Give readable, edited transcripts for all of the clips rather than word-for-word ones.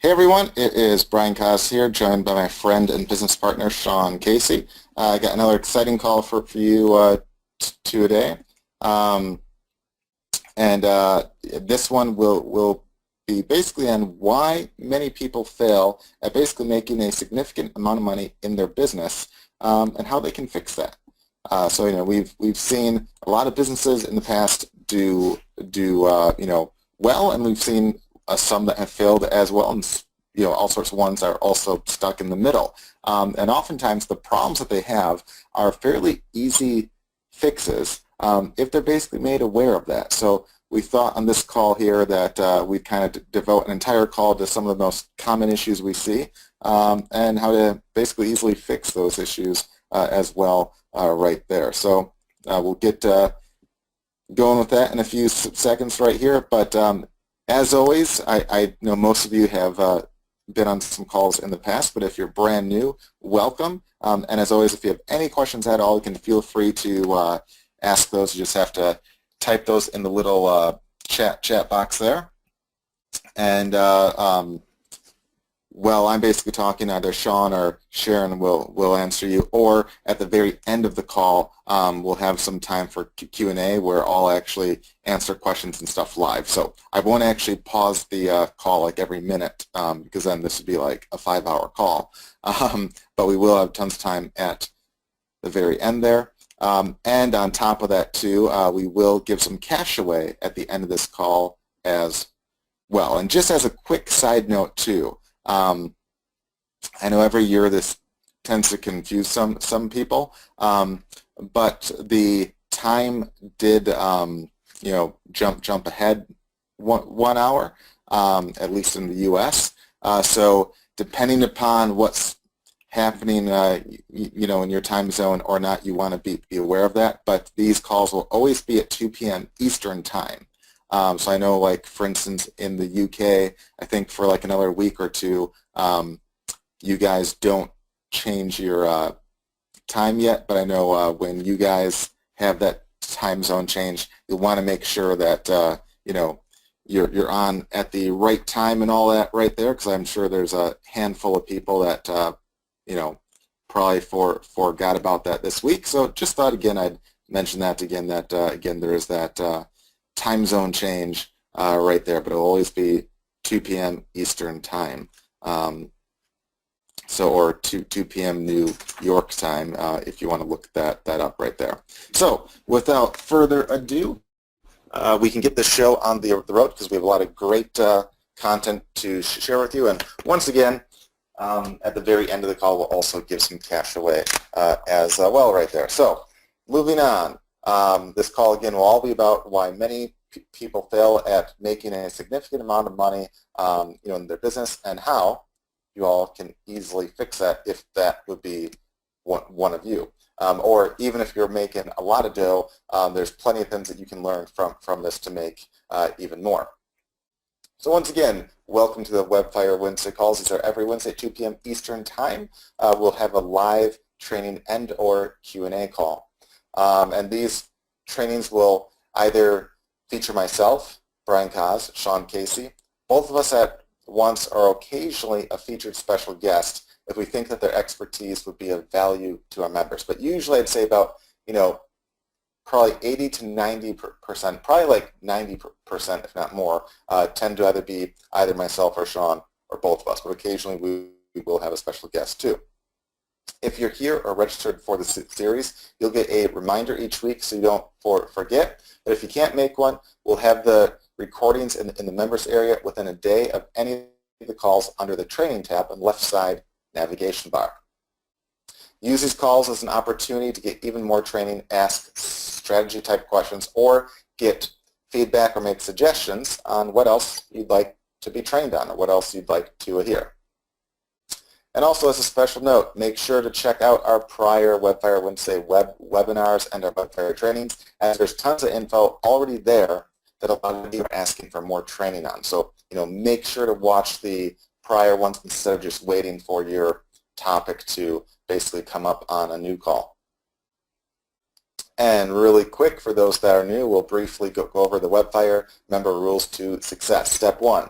Hey everyone, it is Brian Kos here, joined by my friend and business partner Sean Casey. I got another exciting call for you today, um, and this one will be basically on why many people fail at basically making a significant amount of money in their business, and how they can fix that. So we've seen a lot of businesses in the past do well, and we've seen some that have failed as well, and all sorts of ones are also stuck in the middle. And oftentimes the problems that they have are fairly easy fixes if they're basically made aware of that. So we thought on this call here that we'd kind of devote an entire call to some of the most common issues we see, and how to basically easily fix those issues as well right there. So we'll get going with that in a few seconds right here. But as always, I know most of you have been on some calls in the past, but if you're brand new, welcome. And as always, if you have any questions at all, you can feel free to ask those. You just have to type those in the little chat box there. And well, I'm basically talking, either Sean or Sharon will answer you, or at the very end of the call, we'll have some time for Q&A where I'll actually answer questions and stuff live. So I won't actually pause the call like every minute, because then this would be like a 5-hour call. But we will have tons of time at the very end there. And on top of that too, we will give some cash away at the end of this call as well. And just as a quick side note too, I know every year this tends to confuse some people, but the time did jump ahead 1 hour, at least in the U.S. So depending upon what's happening, in your time zone or not, you want to be aware of that. But these calls will always be at 2 p.m. Eastern time. So I know, like, for instance, in the UK, I think for like another week or two, you guys don't change your time yet, but I know when you guys have that time zone change, you'll want to make sure that, you're on at the right time and all that right there, because I'm sure there's a handful of people that, probably forgot about that this week. So just thought, again, I'd mention that again, that, again, there is that time zone change right there, but it'll always be 2 p.m. Eastern time. Or 2 p.m. New York time, if you want to look that up right there. So without further ado, we can get the show on the road, because we have a lot of great content to share with you. And once again, at the very end of the call, we'll also give some cash away as well right there. So moving on. This call, again, will all be about why many people fail at making a significant amount of money in their business, and how you all can easily fix that if that would be one of you. Or even if you're making a lot of dough, there's plenty of things that you can learn from this to make even more. So once again, welcome to the Webfire Wednesday calls. These are every Wednesday at 2 p.m. Eastern time. We'll have a live training and or Q&A call. And these trainings will either feature myself, Brian Kos, Sean Casey, both of us at once, or occasionally a featured special guest if we think that their expertise would be of value to our members. But usually I'd say about, probably 80 to 90%, probably like 90% if not more, tend to either be either myself or Sean or both of us, but occasionally we will have a special guest too. If you're here or registered for the series, you'll get a reminder each week so you don't forget. But if you can't make one, we'll have the recordings in the members area within a day of any of the calls under the training tab on the left side navigation bar. Use these calls as an opportunity to get even more training, ask strategy type questions, or get feedback or make suggestions on what else you'd like to be trained on or what else you'd like to hear. And also, as a special note, make sure to check out our prior Webfire Wednesday webinars and our Webfire trainings, as there's tons of info already there that a lot of you are asking for more training on. So, make sure to watch the prior ones instead of just waiting for your topic to basically come up on a new call. And really quick, for those that are new, we'll briefly go over the Webfire member rules to success. Step 1,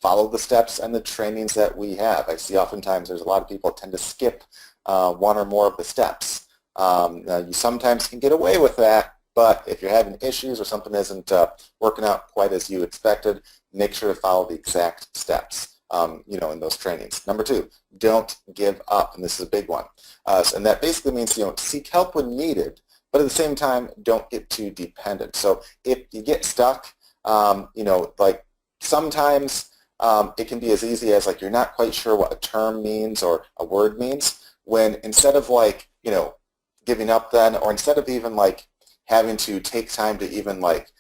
follow the steps and the trainings that we have. I see oftentimes there's a lot of people tend to skip one or more of the steps. Now you sometimes can get away with that, but if you're having issues or something isn't working out quite as you expected, make sure to follow the exact steps. In those trainings. Number 2, don't give up, and this is a big one. And that basically means, seek help when needed, but at the same time, don't get too dependent. So if you get stuck, like sometimes it can be as easy as like you're not quite sure what a term means or a word means, when instead of like, giving up then, or instead of even like having to take time to even like,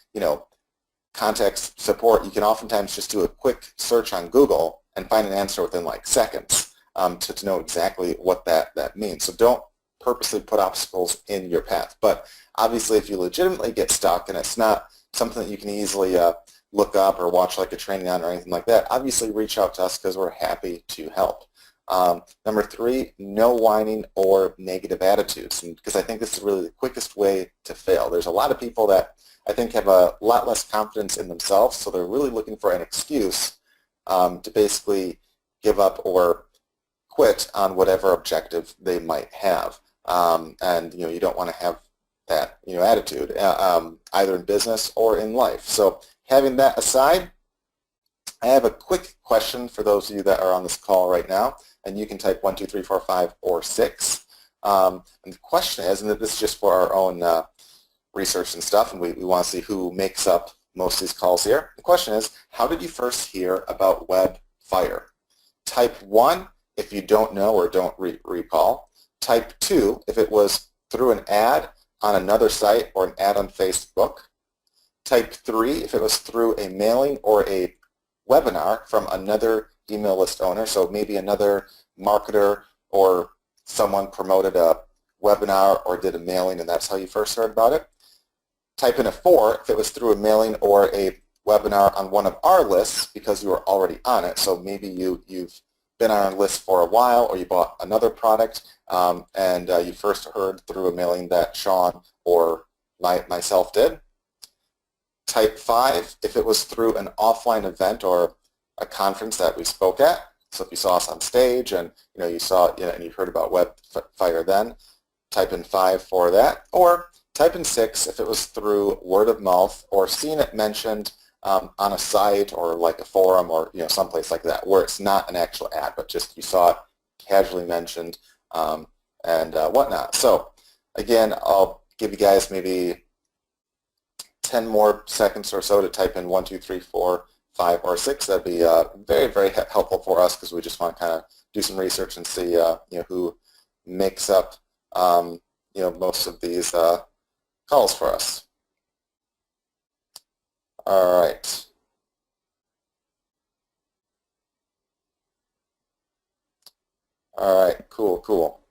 contact support, you can oftentimes just do a quick search on Google and find an answer within like seconds to know exactly what that means. So don't purposely put obstacles in your path. But obviously if you legitimately get stuck and it's not something that you can easily look up or watch like a training on or anything like that, obviously reach out to us because we're happy to help. Number 3, no whining or negative attitudes, because I think this is really the quickest way to fail. There's a lot of people that I think have a lot less confidence in themselves, so they're really looking for an excuse to basically give up or quit on whatever objective they might have. And you don't want to have that attitude either in business or in life. So having that aside, I have a quick question for those of you that are on this call right now, and you can type 1, 2, 3, 4, 5, or 6. And the question is, and this is just for our own research and stuff, and we want to see who makes up most of these calls here. The question is, how did you first hear about WebFire? Type 1 if you don't know or don't recall. Type 2 if it was through an ad on another site or an ad on Facebook. Type 3 if it was through a mailing or a webinar from another email list owner, so maybe another marketer or someone promoted a webinar or did a mailing and that's how you first heard about it. Type in a 4 if it was through a mailing or a webinar on one of our lists because you were already on it, so maybe you've been on our list for a while or you bought another product and you first heard through a mailing that Sean or myself did. Type 5 if it was through an offline event or a conference that we spoke at. So if you saw us on stage and you saw and you heard about WebFire then, type in 5 for that. Or type in 6 if it was through word of mouth or seeing it mentioned on a site or like a forum or someplace like that where it's not an actual ad but just you saw it casually mentioned and whatnot. So again, I'll give you guys maybe 10 more seconds or so to type in 1, 2, 3, 4, 5, or 6. That'd be very, very helpful for us because we just want to kind of do some research and see who makes up most of these calls for us. All right. All right, cool.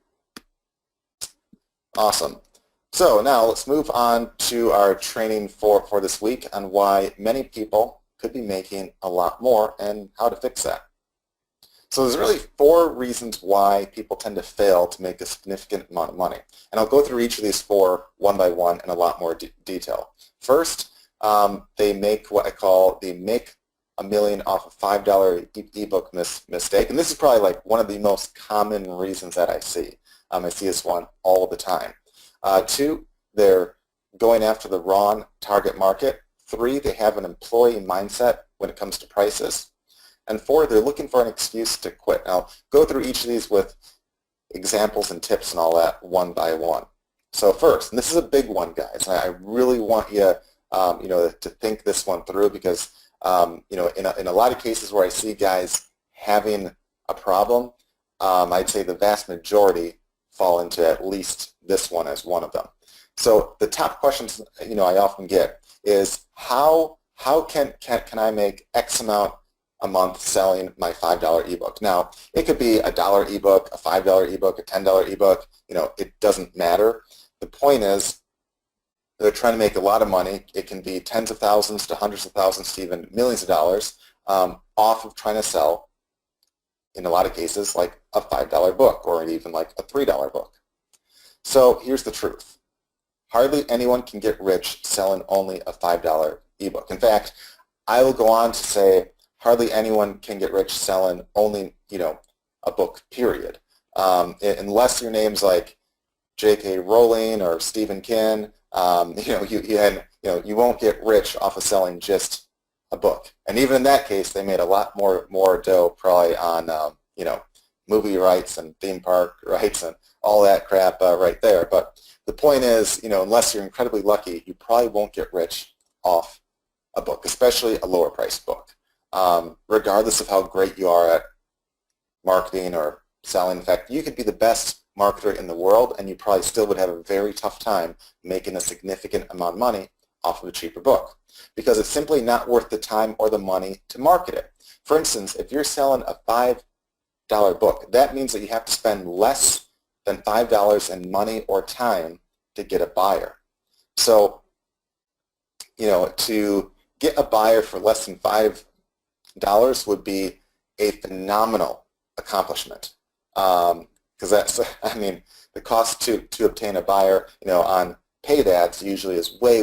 Awesome. So now let's move on to our training for this week on why many people could be making a lot more and how to fix that. So there's really 4 reasons why people tend to fail to make a significant amount of money. And I'll go through each of these 4 one by one in a lot more detail. First, they make what I call the make a million off a $5 ebook mistake. And this is probably like one of the most common reasons that I see. I see this one all the time. 2, they're going after the wrong target market. 3, they have an employee mindset when it comes to prices. And 4, they're looking for an excuse to quit. Now, I'll go through each of these with examples and tips and all that one by one. So first, and this is a big one, guys, and I really want you, to think this one through because, in a lot of cases where I see guys having a problem, I'd say the vast majority fall into at least this one as one of them. So the top questions, I often get is how can I make X amount a month selling my $5 ebook? Now, it could be a $1 ebook, a $5 ebook, a $10 ebook. It doesn't matter. The point is they're trying to make a lot of money. It can be tens of thousands to hundreds of thousands to even millions of dollars off of trying to sell, in a lot of cases, like a $5 book or even like a $3 book. So here's the truth. Hardly anyone can get rich selling only a $5 ebook. In fact, I will go on to say hardly anyone can get rich selling only, a book, period. Unless your name's like J.K. Rowling or Stephen King, you won't get rich off of selling just a book. And even in that case, they made a lot more dough probably on, movie rights and theme park rights and all that crap right there. But the point is, unless you're incredibly lucky, you probably won't get rich off a book, especially a lower priced book, regardless of how great you are at marketing or selling. In fact, you could be the best marketer in the world and you probably still would have a very tough time making a significant amount of money off of a cheaper book because it's simply not worth the time or the money to market it. For instance, if you're selling a $5 book, that means that you have to spend less than $5 in money or time to get a buyer. So, to get a buyer for less than $5 would be a phenomenal accomplishment. Because the cost to obtain a buyer, on paid ads usually is way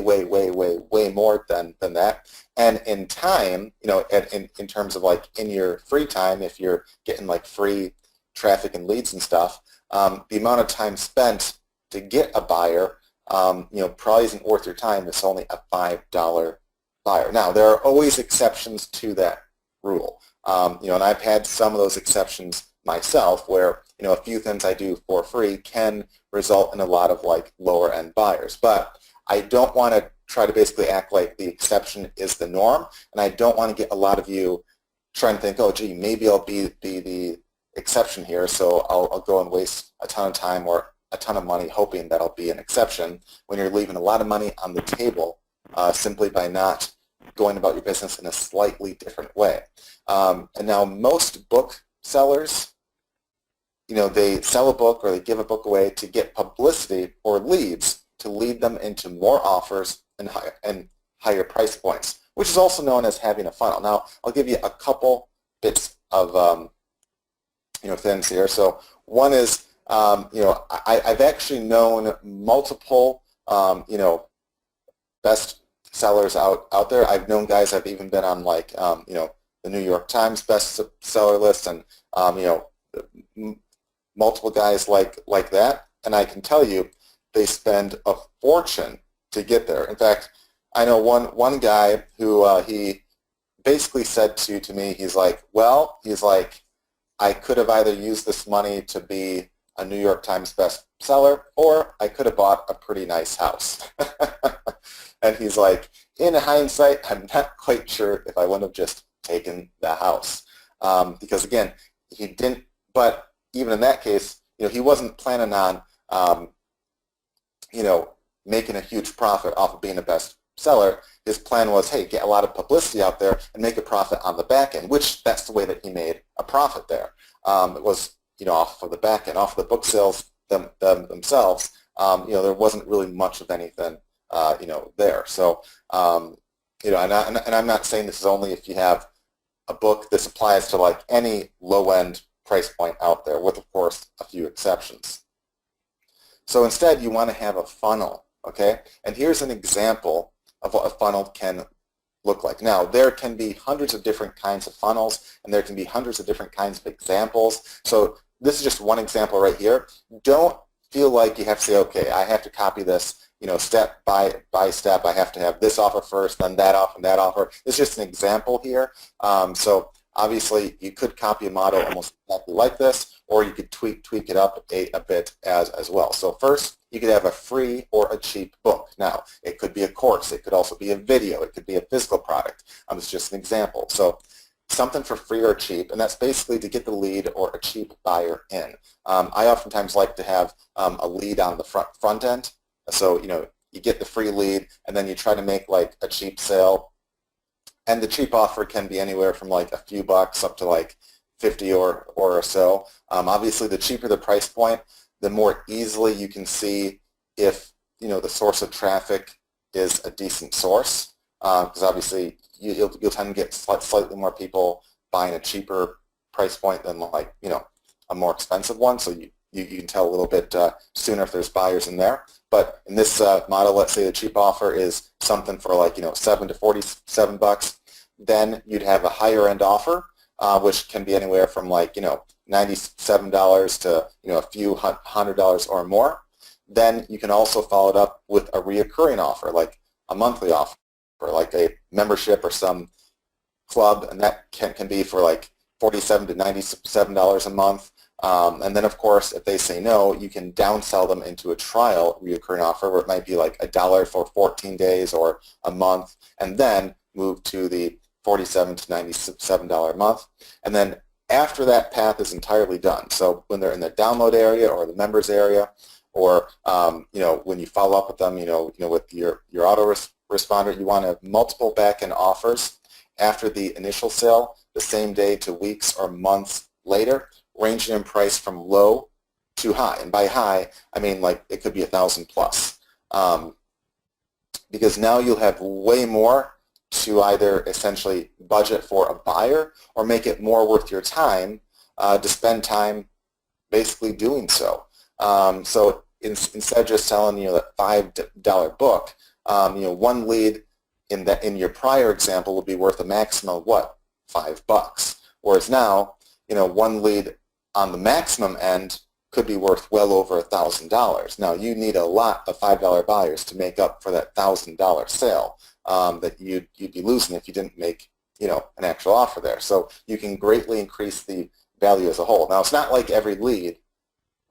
more than that. And in time, in terms of like in your free time, if you're getting like free traffic and leads and stuff, the amount of time spent to get a buyer, probably isn't worth your time. It's only a $5 buyer. Now, there are always exceptions to that rule. And I've had some of those exceptions myself where, a few things I do for free can result in a lot of like lower end buyers. But I don't want to try to basically act like the exception is the norm, and I don't want to get a lot of you trying to think, oh, gee, maybe I'll be the exception here, so I'll go and waste a ton of time or a ton of money hoping that I'll be an exception when you're leaving a lot of money on the table simply by not going about your business in a slightly different way. And now most book sellers, they sell a book or they give a book away to get publicity or leads to lead them into more offers and higher price points, which is also known as having a funnel. Now, I'll give you a couple bits of things here. So one is, I've actually known multiple, best sellers out there. I've known guys I've even been on like, the New York Times bestseller list and, multiple guys like that, and I can tell you they spend a fortune to get there. In fact, I know one guy who he basically said to me, he's like, I could have either used this money to be a New York Times bestseller, or I could have bought a pretty nice house. And he's like, in hindsight, I'm not quite sure if I wouldn't have just taken the house. Because again, he didn't, but even in that case, he wasn't planning on, making a huge profit off of being a bestseller. His plan was, hey, get a lot of publicity out there and make a profit on the back end, which that's the way that he made a profit there. It was, off of the back end, off of the book sales themselves. There wasn't really much of anything, there. So, and I'm not saying this is only if you have a book. This applies to like any low-end price point out there with, of course, a few exceptions. So instead, you want to have a funnel, okay? And here's an example of what a funnel can look like. Now, there can be hundreds of different kinds of funnels, and there can be hundreds of different kinds of examples. So this is just one example right here. Don't feel like you have to say, okay, I have to copy this, step by step. I have to have this offer first, then that offer, and that offer. It's just an example here. So obviously, you could copy a model almost exactly like this, or you could tweak it up a bit as well. So first, you could have a free or a cheap book. Now, it could be a course. It could also be a video. It could be a physical product. It's just an example. So something for free or cheap, and that's basically to get the lead or a cheap buyer in. I oftentimes like to have a lead on the front end. So, you get the free lead, and then you try to make like a cheap sale. And the cheap offer can be anywhere from like a few bucks up to like 50 or so. Obviously, the cheaper the price point, the more easily you can see if the source of traffic is a decent source. Because obviously, you'll tend to get slightly more people buying a cheaper price point than like a more expensive one. So you can tell a little bit sooner if there's buyers in there. But in this model, let's say the cheap offer is something for like $7 to $47. then you'd have a higher end offer, which can be anywhere from like, $97 to, a few $100 or more. Then you can also follow it up with a reoccurring offer, like a monthly offer, like a membership or some club, and that can be for like $47 to $97 a month. And then, of course, if they say no, you can downsell them into a trial reoccurring offer where it might be like $1 for 14 days or a month, and then move to the $47 to $97 a month. And then after that path is entirely done, so when they're in the download area or the members area, or when you follow up with them, with your autoresponder, you want to have multiple back-end offers after the initial sale, the same day to weeks or months later, ranging in price from low to high. And by high, I mean like it could be 1,000 plus. Because now you'll have way more to either essentially budget for a buyer or make it more worth your time to spend time basically doing so. So instead of just selling that $5 book, one lead in your prior example would be worth a maximum of what? $5. Whereas now, one lead on the maximum end could be worth well over $1,000. Now you need a lot of $5 buyers to make up for that $1,000 sale that you'd be losing if you didn't make an actual offer there. So you can greatly increase the value as a whole. Now it's not like every lead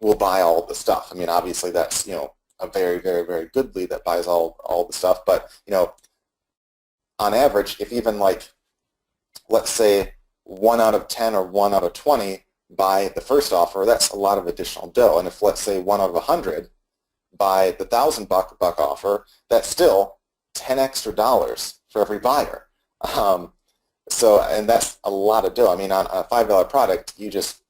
will buy all the stuff. I mean, obviously that's a very, very, very good lead that buys all the stuff. But on average, if even like, let's say 1 out of 10 or 1 out of 20 buy the first offer, that's a lot of additional dough. And if, let's say, 1 out of 100 buy the $1,000 offer, that's still $10 extra for every buyer. And that's a lot of dough. I mean, on a $5 product, you just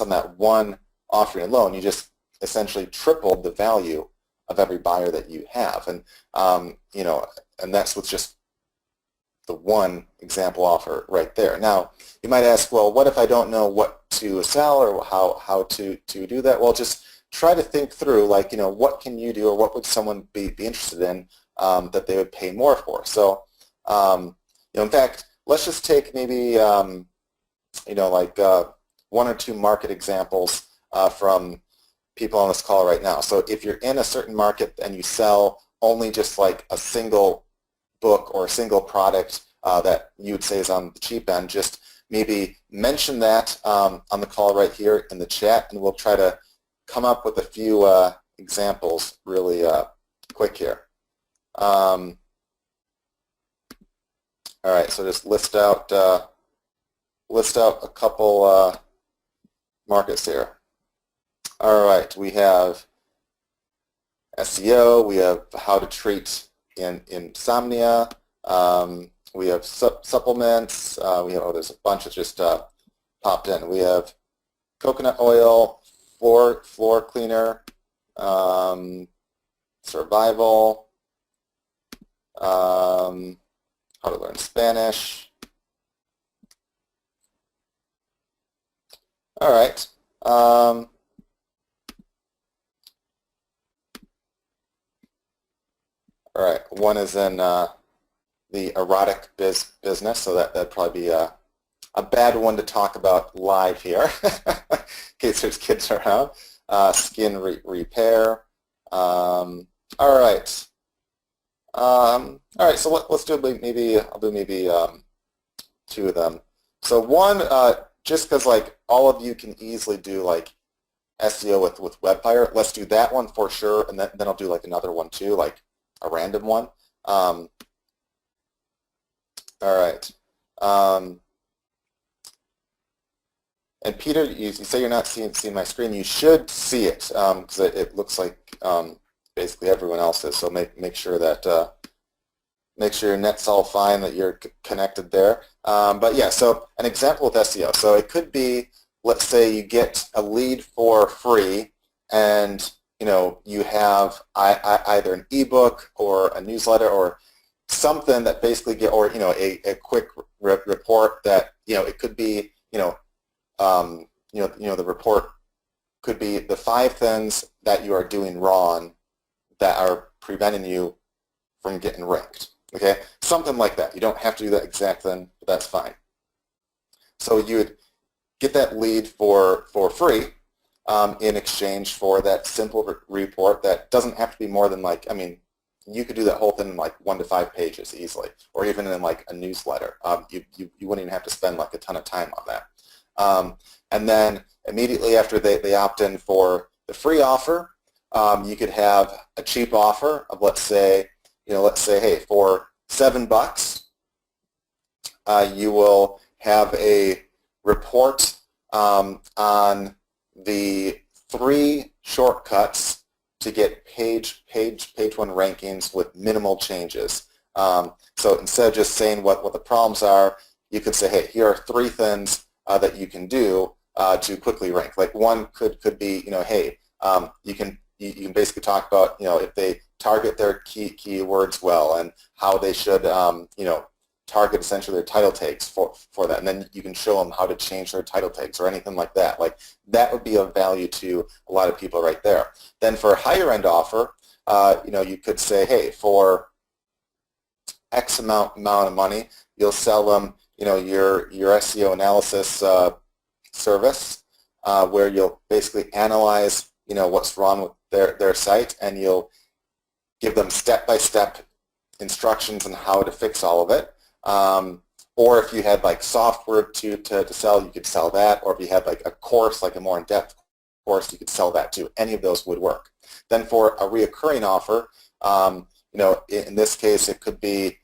on that one offering alone, you just essentially tripled the value of every buyer that you have. And and that's with just the one example offer right there. Now, you might ask, well, what if I don't know what to sell or how to do that? Well, just try to think through, like, what can you do or what would someone be interested in that they would pay more for? So, in fact, let's just take maybe, like 1 or 2 market examples from people on this call right now. So if you're in a certain market and you sell only just like a single book or a single product that you would say is on the cheap end, just maybe mention that on the call right here in the chat, and we'll try to come up with a few examples really quick here. All right, so just list out a couple markets here. All right, we have SEO, we have how to treat insomnia, we have supplements, we have, there's a bunch that just popped in. We have coconut oil, floor cleaner, survival, how to learn Spanish. All right. All right, one is in the erotic business, so that'd probably be a bad one to talk about live here, in case there's kids around. Skin repair. All right. All right, so let's do maybe, I'll do maybe 2 of them. So one, just because like all of you can easily do like SEO with Webfire, let's do that one for sure, and then I'll do like another one too, like a random one. All right. And Peter, you say you're not seeing my screen. You should see it because it looks like basically everyone else is. So make sure that make sure your net's all fine, that you're connected there. But yeah, so an example with SEO. So it could be, let's say you get a lead for free, and you have either an ebook or a newsletter or something that basically a quick report that it could be the report could be the 5 things that you are doing wrong that are preventing you from getting ranked. Okay, something like that. You don't have to do that exact thing, but that's fine. So you would get that lead for free in exchange for that simple report that doesn't have to be more than like, I mean, you could do that whole thing in like 1 to 5 pages easily, or even in like a newsletter. You wouldn't even have to spend like a ton of time on that. And then immediately after they opt in for the free offer, you could have a cheap offer of let's say, hey, for $7, you will have a report on the 3 shortcuts to get page 1 rankings with minimal changes. So instead of just saying what the problems are, you could say, hey, here are 3 things that you can do to quickly rank. Like one could be, hey, you can basically talk about, if they target their keywords well and how they should, target essentially their title tags for that, and then you can show them how to change their title tags or anything like that. Like that would be of value to a lot of people right there. Then for a higher end offer, you could say, hey, for X amount of money, you'll sell them, your SEO analysis service, where you'll basically analyze, what's wrong with their site, and you'll give them step-by-step instructions on how to fix all of it. Or if you had like software to sell, you could sell that. Or if you had like a course, like a more in-depth course, you could sell that too. Any of those would work. Then for a reoccurring offer, in this case, it could be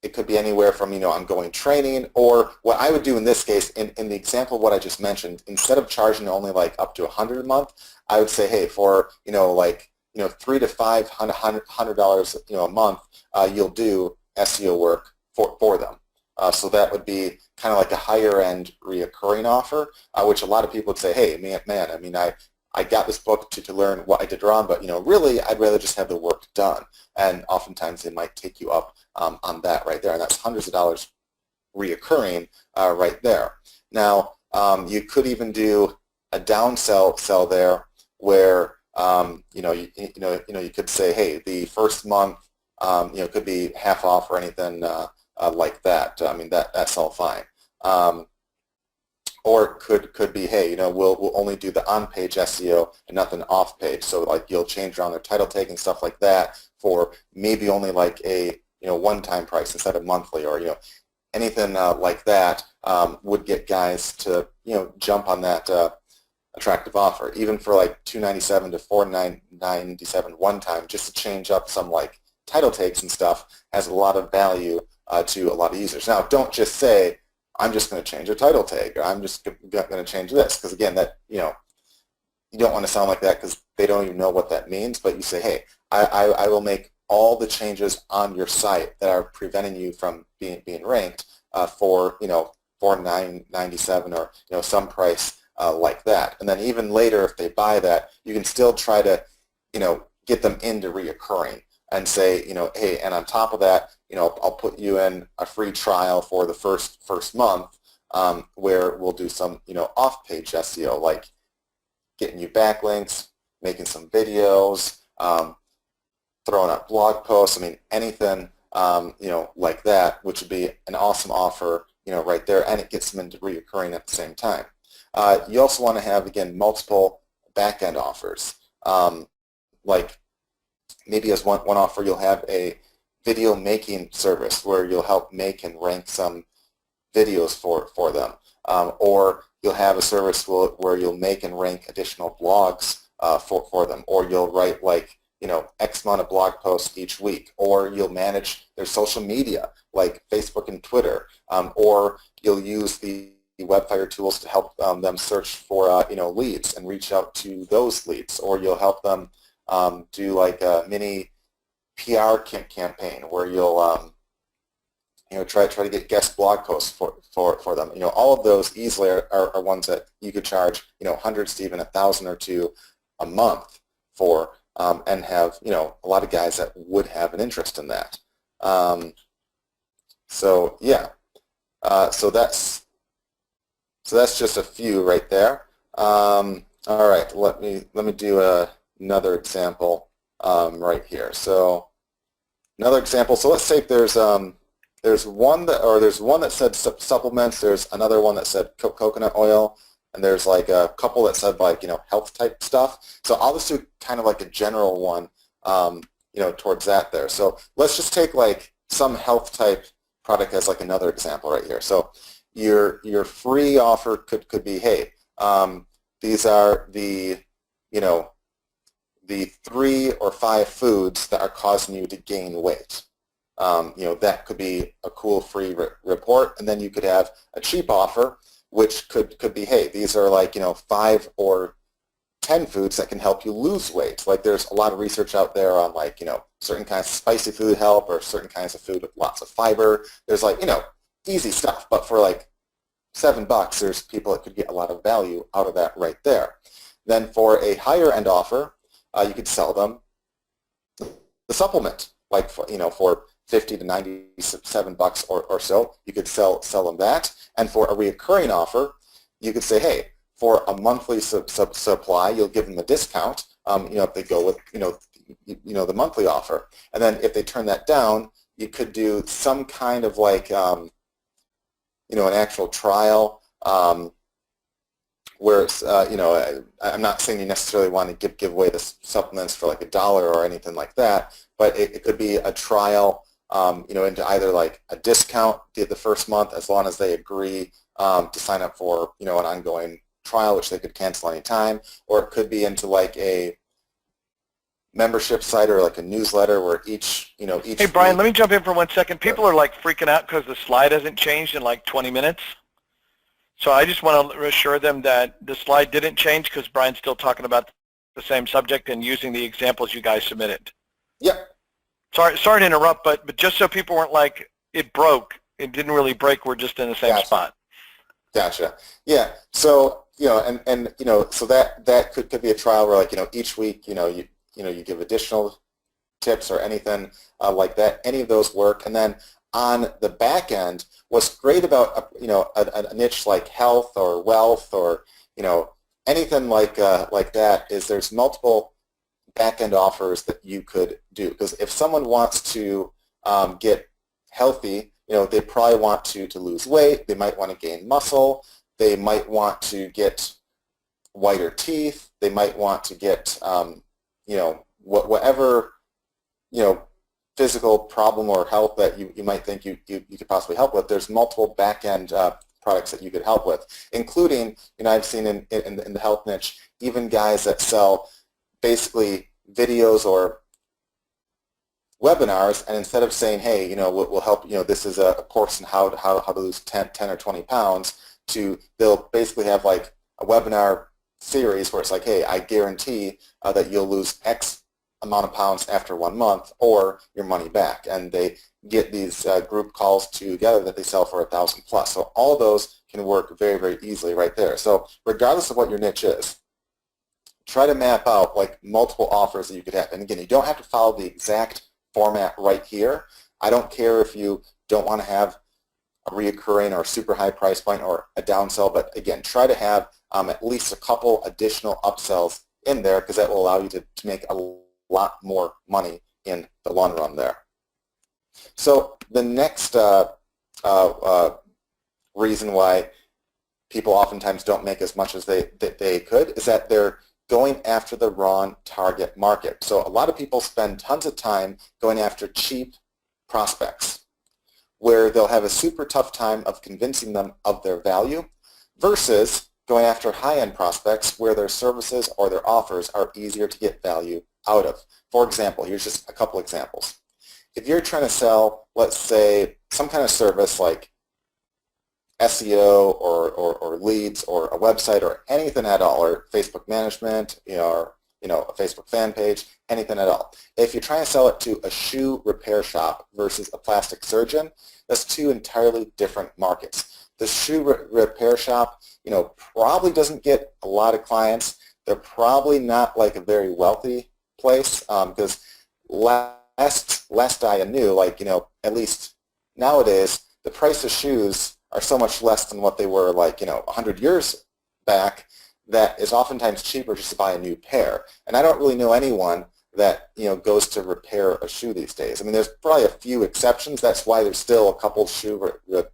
anywhere from, ongoing training, or what I would do in this case, in the example of what I just mentioned, instead of charging only like up to $100 a month, I would say, hey, for, $300 to $500 a month, you'll do SEO work for them. So that would be kind of like a higher end reoccurring offer, which a lot of people would say, hey, man, I mean, I got this book to learn what I did wrong, but really I'd rather just have the work done. And oftentimes they might take you up on that right there, and that's hundreds of dollars reoccurring right there. Now you could even do a downsell there, where you could say, hey, the first month could be half off or anything like that. I mean that's all fine. Or could be, hey, we'll only do the on-page SEO and nothing off-page. So like you'll change around their title tag and stuff like that for maybe only like a one-time price instead of monthly, or anything like that would get guys to jump on that attractive offer, even for like $297 to $497 one time, just to change up some like title tags and stuff, has a lot of value to a lot of users. Now, don't just say, I'm just going to change a title tag, or I'm just going to change this, because again, that you don't want to sound like that, because they don't even know what that means. But you say, hey, I will make all the changes on your site that are preventing you from being ranked for $497 or some price like that. And then even later, if they buy that, you can still try to get them into reoccurring and say, hey, and on top of that, I'll put you in a free trial for the first month, where we'll do some, off-page SEO, like getting you backlinks, making some videos, throwing up blog posts. I mean, anything, like that, which would be an awesome offer, right there, and it gets them into reoccurring at the same time. You also want to have, again, multiple back-end offers, like maybe as one offer, you'll have a video making service where you'll help make and rank some videos for them. Or you'll have a service where you'll make and rank additional blogs for them. Or you'll write like, X amount of blog posts each week. Or you'll manage their social media like Facebook and Twitter. Or you'll use the Webfire tools to help them search for leads and reach out to those leads. Or you'll help them do like a mini PR campaign where you'll try to get guest blog posts for them. All of those easily are ones that you could charge hundreds to even 1,000 or two a month for, and have a lot of guys that would have an interest in that. So yeah, so that's just a few right there. All right, let me do another example right here. So Another example. So let's say if there's one that said supplements. There's another one that said coconut oil, and there's like a couple that said like health type stuff. So I'll just do kind of like a general one, towards that there. So let's just take like some health type product as like another example right here. So your free offer could be, hey, these are the the 3 or 5 foods that are causing you to gain weight. That could be a cool free report, and then you could have a cheap offer, which could be, hey, these are like 5 or 10 foods that can help you lose weight. Like there's a lot of research out there on like certain kinds of spicy food help, or certain kinds of food with lots of fiber. There's like easy stuff, but for like $7, there's people that could get a lot of value out of that right there. Then for a higher end offer, you could sell them the supplement, like for 50 to 97 bucks or so, you could sell them that. And for a recurring offer, you could say, hey, for a monthly supply, you'll give them a discount. If they go with the monthly offer, and then if they turn that down, you could do some kind of like an actual trial. Where it's, I'm not saying you necessarily want to give away the supplements for like $1 or anything like that, but it could be a trial, into either like a discount the first month, as long as they agree to sign up for, an ongoing trial, which they could cancel anytime, or it could be into like a membership site or like a newsletter where each Hey, Brian, let me jump in for 1 second. People are like freaking out because the slide hasn't changed in like 20 minutes. So I just want to reassure them that the slide didn't change because Brian's still talking about the same subject and using the examples you guys submitted. Yep. Sorry to interrupt, but just so people weren't like, it broke. It didn't really break. We're just in the same spot. Gotcha. Yeah. So, so that could be a trial where like, each week, you give additional tips or anything like that. Any of those work. And then on the back end, what's great about a niche like health or wealth or anything like that is there's multiple back end offers that you could do. Because if someone wants to get healthy, they probably want to lose weight. They might want to gain muscle. They might want to get whiter teeth. They might want to get whatever physical problem or health that you might think you could possibly help with. There's multiple back-end products that you could help with, including, I've seen in the health niche, even guys that sell basically videos or webinars, and instead of saying, hey, we'll help, this is a course on how to lose 10 or 20 pounds, they'll basically have like a webinar series where it's like, hey, I guarantee that you'll lose X amount of pounds after 1 month or your money back. And they get these group calls together that they sell for 1,000 plus. So all those can work very, very easily right there. So regardless of what your niche is, try to map out like multiple offers that you could have. And again, you don't have to follow the exact format right here. I don't care if you don't want to have a reoccurring or a super high price point or a downsell, but again, try to have at least a couple additional upsells in there, because that will allow you to make a lot more money in the long run there. So the next reason why people oftentimes don't make as much as they could is that they're going after the wrong target market. So a lot of people spend tons of time going after cheap prospects, where they'll have a super tough time of convincing them of their value, versus going after high-end prospects where their services or their offers are easier to get value out of. For example, here's just a couple examples. If you're trying to sell, let's say, some kind of service like SEO or leads or a website or anything at all, or Facebook management, or a Facebook fan page, anything at all. If you're trying to sell it to a shoe repair shop versus a plastic surgeon, that's two entirely different markets. The shoe repair shop, probably doesn't get a lot of clients. They're probably not like a very wealthy place, because last I knew, like, at least nowadays, the price of shoes are so much less than what they were like, 100 years back, that is oftentimes cheaper just to buy a new pair. And I don't really know anyone that goes to repair a shoe these days. I mean, there's probably a few exceptions. That's why there's still a couple shoe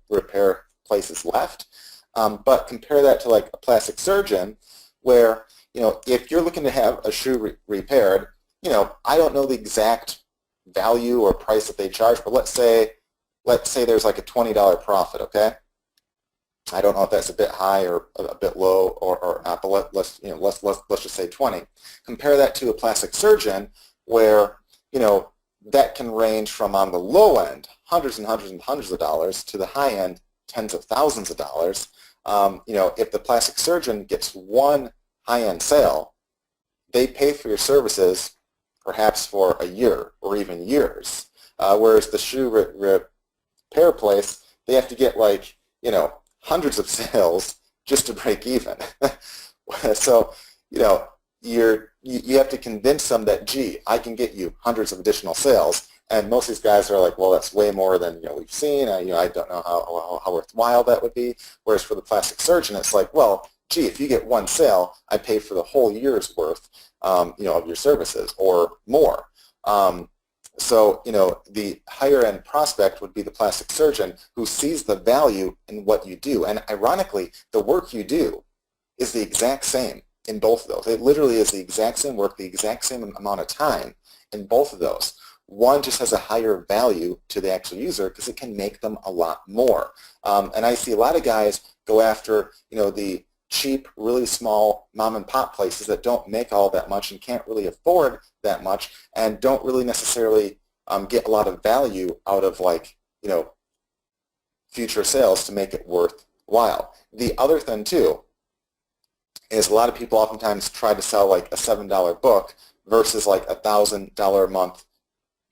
repair places left. But compare that to like a plastic surgeon, where if you're looking to have a shoe repaired, I don't know the exact value or price that they charge, but let's say there's like a $20 profit. Okay. I don't know if that's a bit high or a bit low or not, but let's just say 20. Compare that to a plastic surgeon, where that can range from, on the low end, hundreds and hundreds and hundreds of dollars, to the high end, tens of thousands of dollars. If the plastic surgeon gets one high-end sale, they pay for your services perhaps for a year or even years, whereas the shoe repair place, they have to get like hundreds of sales just to break even. So, you have to convince them that, gee, I can get you hundreds of additional sales. And most of these guys are like, well, that's way more than we've seen. I don't know how worthwhile that would be. Whereas for the plastic surgeon, it's like, well, gee, if you get one sale, I pay for the whole year's worth, of your services or more. So, the higher end prospect would be the plastic surgeon who sees the value in what you do. And ironically, the work you do is the exact same in both of those. It literally is the exact same work, the exact same amount of time in both of those. One just has a higher value to the actual user because it can make them a lot more. And I see a lot of guys go after, the cheap, really small mom and pop places that don't make all that much and can't really afford that much and don't really necessarily get a lot of value out of future sales to make it worthwhile. The other thing too is a lot of people oftentimes try to sell like a $7 book versus like a $1,000 a month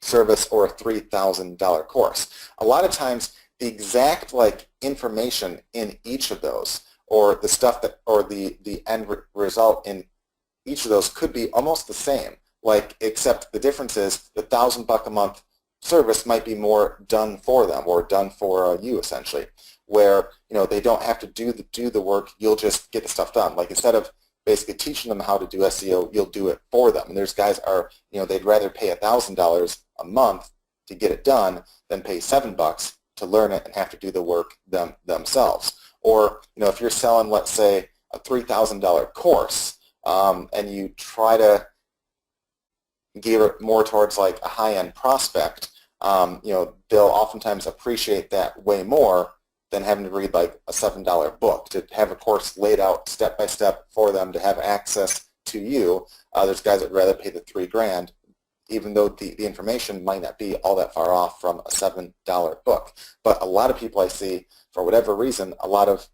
service or a $3,000 course. A lot of times the exact information in each of those, or the stuff that, or the end result in each of those could be almost the same, except the difference is the $1,000 a month service might be more done for them or done for you essentially, where they don't have to do the work. You'll just get the stuff done. Instead of basically teaching them how to do SEO, you'll do it for them. And there's guys are they'd rather pay $1,000 a month to get it done than pay $7 to learn it and have to do the work themselves. Or if you're selling, let's say, a $3,000 course, and you try to gear it more towards a high-end prospect, they'll oftentimes appreciate that way more than having to read a $7 book. To have a course laid out step by step for them to have access to you, there's guys that would rather pay the $3,000, even though the information might not be all that far off from a $7 book. But a lot of people I see, for whatever reason, a lot of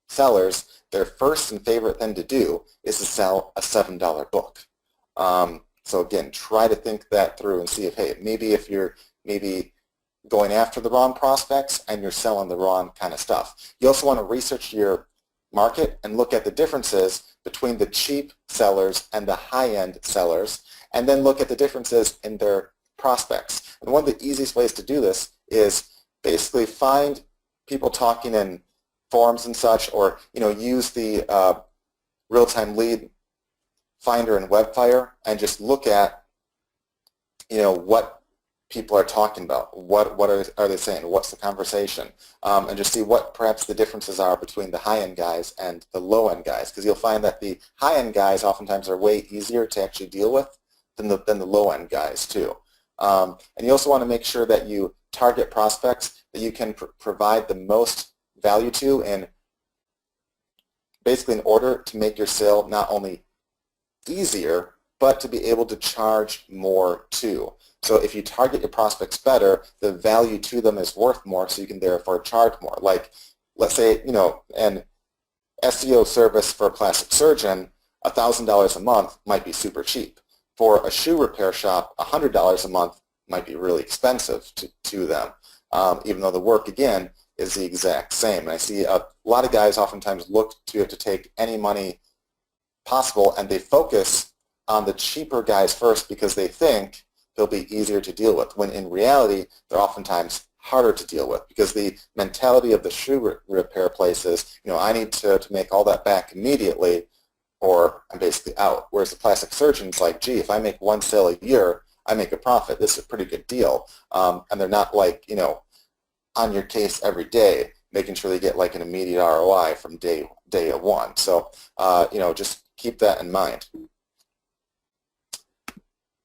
sellers, their first and favorite thing to do is to sell a $7 book. So again, try to think that through and see if, hey, maybe if you're going after the wrong prospects and you're selling the wrong kind of stuff. You also want to research your market and look at the differences between the cheap sellers and the high-end sellers, and then look at the differences in their prospects. And one of the easiest ways to do this is basically find people talking in forums and such, or use the real-time lead finder in Webfire and just look at what people are talking about. What are they saying? What's the conversation? And just see what perhaps the differences are between the high-end guys and the low-end guys, because you'll find that the high-end guys oftentimes are way easier to actually deal with than the low-end guys too. And you also want to make sure that you target prospects that you can provide the most value to, and basically in order to make your sale not only easier, but to be able to charge more too. So if you target your prospects better, the value to them is worth more, so you can therefore charge more. Let's say, an SEO service for a plastic surgeon, $1,000 a month might be super cheap. For a shoe repair shop, $100 a month might be really expensive to them, even though the work, again, is the exact same. And I see a lot of guys oftentimes look to take any money possible, and they focus on the cheaper guys first because they think they'll be easier to deal with, when in reality they're oftentimes harder to deal with, because the mentality of the shoe repair place is, I need to make all that back immediately, or I'm basically out. Whereas the plastic surgeon's like, gee, if I make one sale a year, I make a profit. This is a pretty good deal. And they're not like, on your case every day, making sure they get like an immediate ROI from day one. So, just keep that in mind.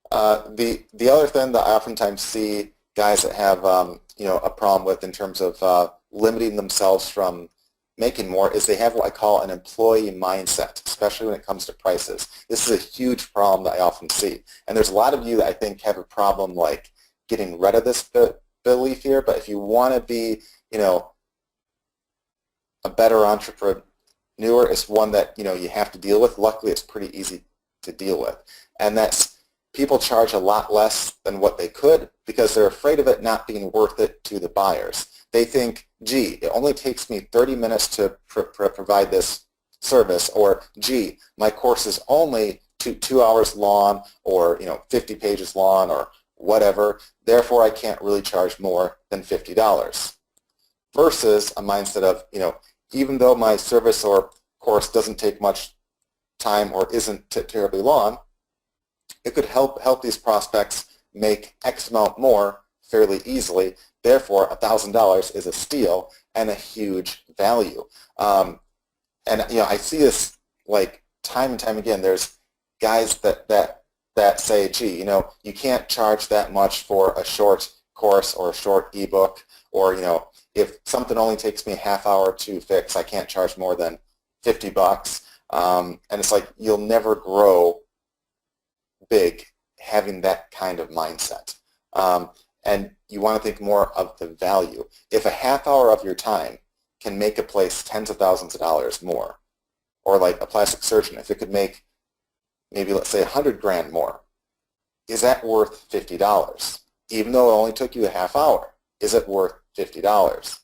The other thing that I oftentimes see guys that have, a problem with in terms of limiting themselves from making more is they have what I call an employee mindset, especially when it comes to prices. This is a huge problem that I often see. And there's a lot of you that I think have a problem like getting rid of this belief here, but if you want to be, a better entrepreneur, it's one that, you have to deal with. Luckily, it's pretty easy to deal with. And that's people charge a lot less than what they could because they're afraid of it not being worth it to the buyers. They think, gee, it only takes me 30 minutes to provide this service, or gee, my course is only two hours long, or 50 pages long, or whatever, therefore I can't really charge more than $50. Versus a mindset of, even though my service or course doesn't take much time or isn't terribly long, it could help these prospects make X amount more fairly easily. Therefore, $1,000 is a steal and a huge value. And I see this like time and time again. There's guys that say, gee, you can't charge that much for a short course or a short ebook, or if something only takes me a half hour to fix, I can't charge more than $50. And it's like you'll never grow big having that kind of mindset. And you want to think more of the value. If a half hour of your time can make a place tens of thousands of dollars more, or like a plastic surgeon, if it could make maybe, let's say, 100 grand more, is that worth $50? Even though it only took you a half hour, is it worth $50?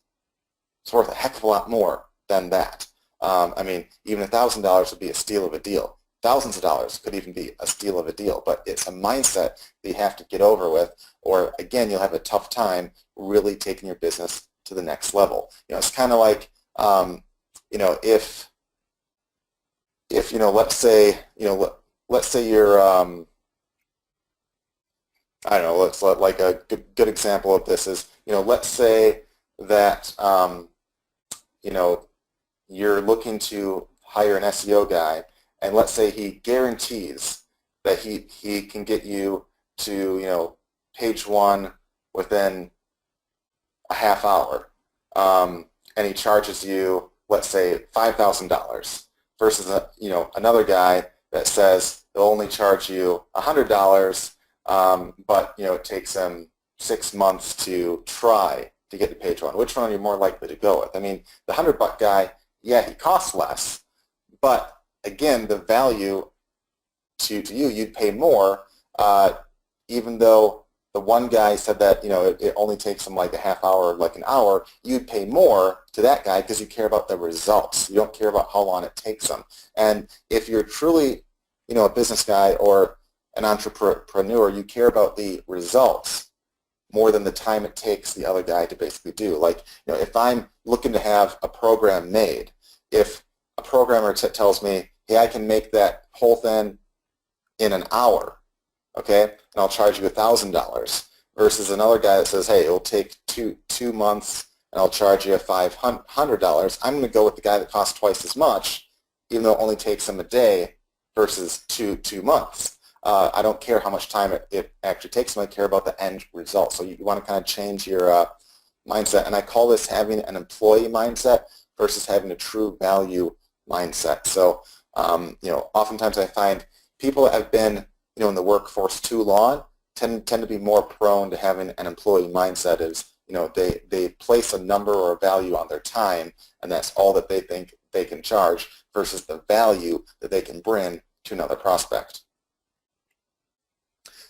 It's worth a heck of a lot more than that. Even $1,000 would be a steal of a deal. Thousands of dollars could even be a steal of a deal, but it's a mindset that you have to get over with, or again, you'll have a tough time really taking your business to the next level. It's kind of like, if let's say you're, I don't know, let's let like a good example of this is, let's say that, you're looking to hire an SEO guy, and let's say he guarantees that he can get you to, page one within a half hour, and he charges you, let's say, $5,000, versus another guy that says they'll only charge you $100, but it takes him 6 months to try to get to page one. Which one are you more likely to go with? The $100 guy, yeah, he costs less, but again, the value to you, you'd pay more, even though the one guy said that it only takes him like a half hour or like an hour, you'd pay more to that guy because you care about the results. You don't care about how long it takes them. And if you're truly a business guy or an entrepreneur, you care about the results more than the time it takes the other guy to basically do. Like, if I'm looking to have a program made, if a programmer tells me, hey, I can make that whole thing in an hour, okay, and I'll charge you $1,000, versus another guy that says, hey, it will take two months and I'll charge you $500, I'm going to go with the guy that costs twice as much, even though it only takes him a day versus two months. I don't care how much time it actually takes him. I care about the end result. So you want to kind of change your mindset. And I call this having an employee mindset versus having a true value mindset. So, oftentimes I find people that have been, in the workforce too long tend to be more prone to having an employee mindset. Is, they place a number or a value on their time, and that's all that they think they can charge versus the value that they can bring to another prospect.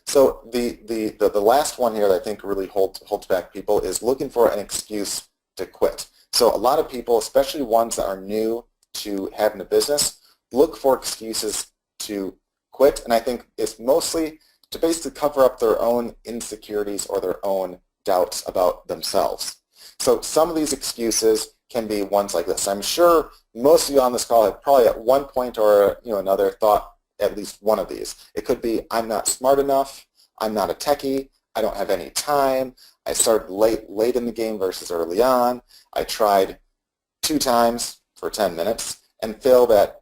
So the last one here that I think really holds back people is looking for an excuse to quit. So a lot of people, especially ones that are new to having a business, look for excuses to quit, and I think it's mostly to basically cover up their own insecurities or their own doubts about themselves. So some of these excuses can be ones like this. I'm sure most of you on this call have probably at one point or another thought at least one of these. It could be I'm not smart enough, I'm not a techie, I don't have any time, I started late in the game versus early on, I tried 2 times for 10 minutes and failed at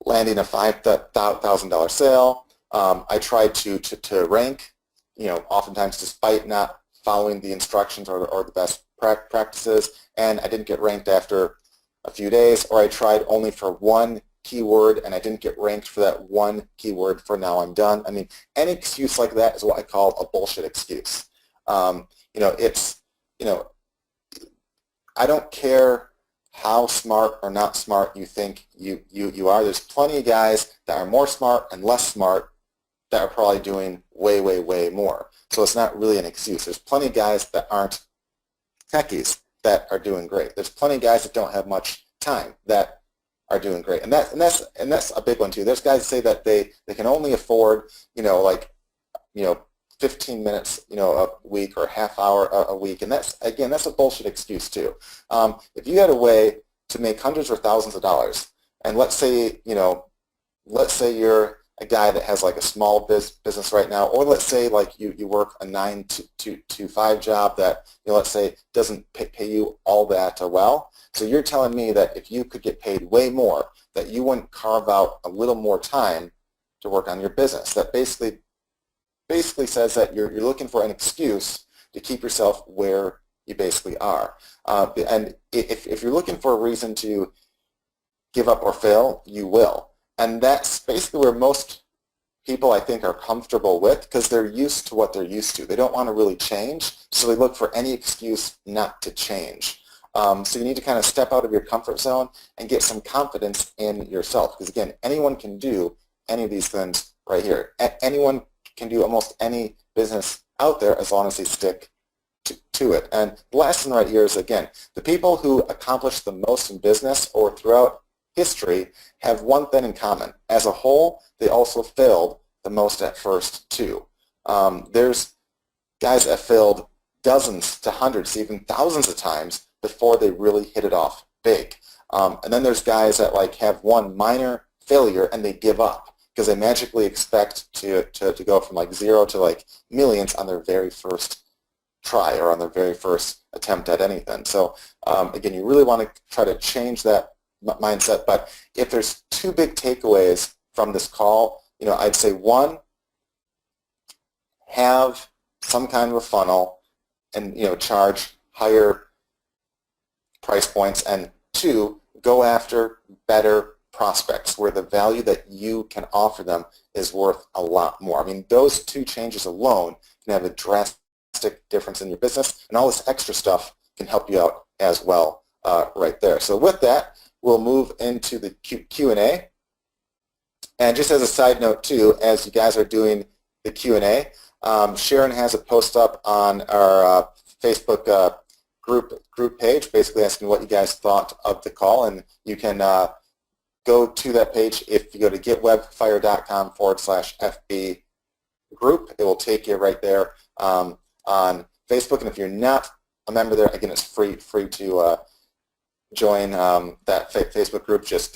landing a $5,000 sale. I tried to rank, oftentimes despite not following the instructions or the best practices, and I didn't get ranked after a few days, or I tried only for one keyword and I didn't get ranked for that one keyword for now I'm done. I mean, any excuse like that is what I call a bullshit excuse. I don't care how smart or not smart you think you are. There's plenty of guys that are more smart and less smart that are probably doing way, way, way more. So it's not really an excuse. There's plenty of guys that aren't techies that are doing great. There's plenty of guys that don't have much time that are doing great. And that's a big one too. There's guys that say that they can only afford, 15 minutes, a week or half hour a week. And that's a bullshit excuse too. If you had a way to make hundreds or thousands of dollars, and let's say you're a guy that has like a small business right now, or let's say like you work a 9 to 5 job that, let's say doesn't pay you all that well. So you're telling me that if you could get paid way more, that you wouldn't carve out a little more time to work on your business. That basically says that you're looking for an excuse to keep yourself where you basically are. And if you're looking for a reason to give up or fail, you will. And that's basically where most people, I think, are comfortable with, because they're used to what they're used to. They don't want to really change, so they look for any excuse not to change. So you need to kind of step out of your comfort zone and get some confidence in yourself. Because again, anyone can do any of these things right here. Anyone can do almost any business out there as long as they stick to it. And the last one right here is, again, the people who accomplish the most in business or throughout history have one thing in common. As a whole, they also failed the most at first too. There's guys that failed dozens to hundreds, even thousands of times before they really hit it off big. And then there's guys that like have one minor failure and they give up because they magically expect to go from like 0 to like millions on their very first try or on their very first attempt at anything. So again, you really want to try to change that mindset. But if there's 2 big takeaways from this call, I'd say 1, have some kind of a funnel and charge higher price points, and 2, go after better prospects where the value that you can offer them is worth a lot more. I mean, those 2 changes alone can have a drastic difference in your business, and all this extra stuff can help you out as well right there. So with that, we'll move into the Q&A. And just as a side note too, as you guys are doing the Q&A, Sharon has a post up on our Facebook group page, basically asking what you guys thought of the call, and you can go to that page if you go to getwebfire.com/FB group. It will take you right there on Facebook, and if you're not a member there, again, it's free to join that Facebook group. Just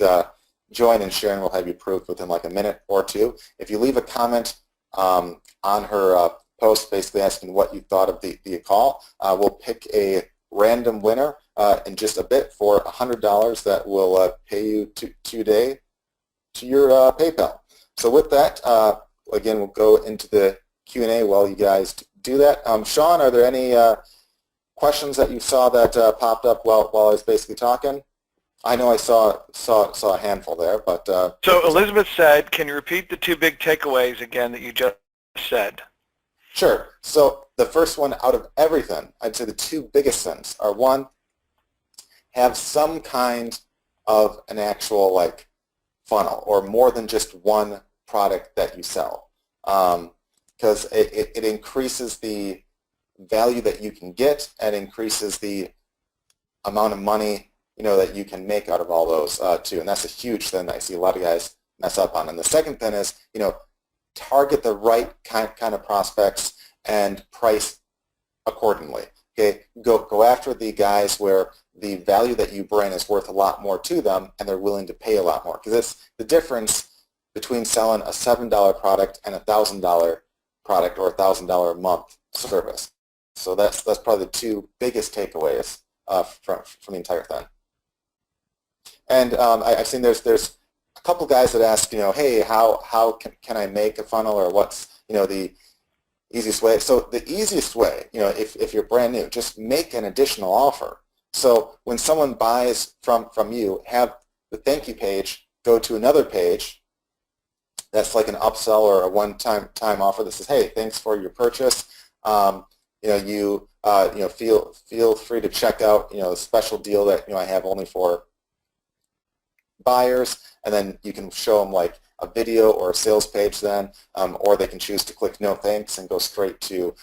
join, and Sharon will have you approved within like a minute or 2. If you leave a comment on her post basically asking what you thought of the call, we'll pick a random winner in just a bit for $100 that will pay you today to your PayPal. So with that, again, we'll go into the Q&A while you guys do that. Sean, are there any questions that you saw that popped up while I was basically talking? I know I saw a handful there, but... So Elizabeth said, can you repeat the 2 big takeaways again that you just said? Sure. So the first one out of everything, I'd say the 2 biggest things are, 1, have some kind of an actual like funnel or more than just one product that you sell, because it increases the value that you can get and increases the amount of money that you can make out of all those too. And that's a huge thing that I see a lot of guys mess up on. And the second thing is, target the right kind of prospects and price accordingly. Okay, go after the guys where the value that you bring is worth a lot more to them, and they're willing to pay a lot more. Because it's the difference between selling a $7 product and a $1,000 product or $1,000 a month service. So that's probably the two biggest takeaways from the entire thing. And I've seen there's a couple guys that ask, hey, how can I make a funnel, or what's the easiest way? So the easiest way, if you're brand new, just make an additional offer. So when someone buys from you, have the thank you page go to another page that's like an upsell or a one-time offer that says, hey, thanks for your purchase. Feel free to check out the special deal that I have only for buyers, and then you can show them like a video or a sales page then, or they can choose to click no thanks and go straight to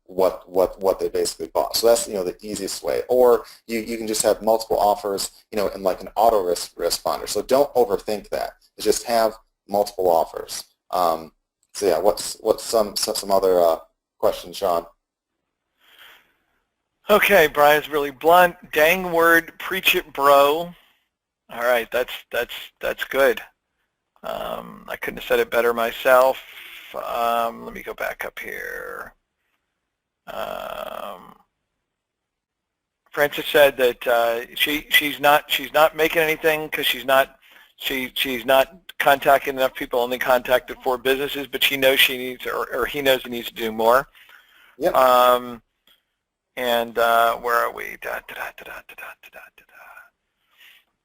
what they basically bought. So that's the easiest way. Or you can just have multiple offers in like an auto responder. So don't overthink that. Just have multiple offers. So yeah, what's some other questions, Sean? Okay, Brian's really blunt. Dang word, preach it, bro. All right, that's good. I couldn't have said it better myself. Let me go back up here. Francis said that she's not making anything because she's not contacting enough people. Only contacted 4 businesses, but she knows she needs, or he knows he needs to do more. Yep. And where are we?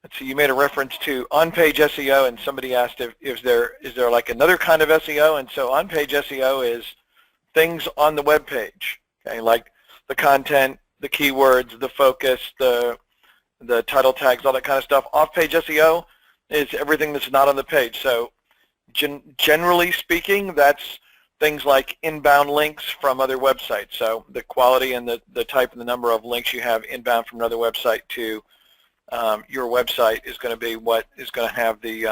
Let's see, you made a reference to on-page SEO, and somebody asked if is there like another kind of SEO, and so on-page SEO is things on the web page, okay, like the content, the keywords, the focus, the title tags, all that kind of stuff. Off-page SEO is everything that's not on the page. So generally speaking, that's things like inbound links from other websites. So the quality and the type and the number of links you have inbound from another website to your website is going to be what is going to have the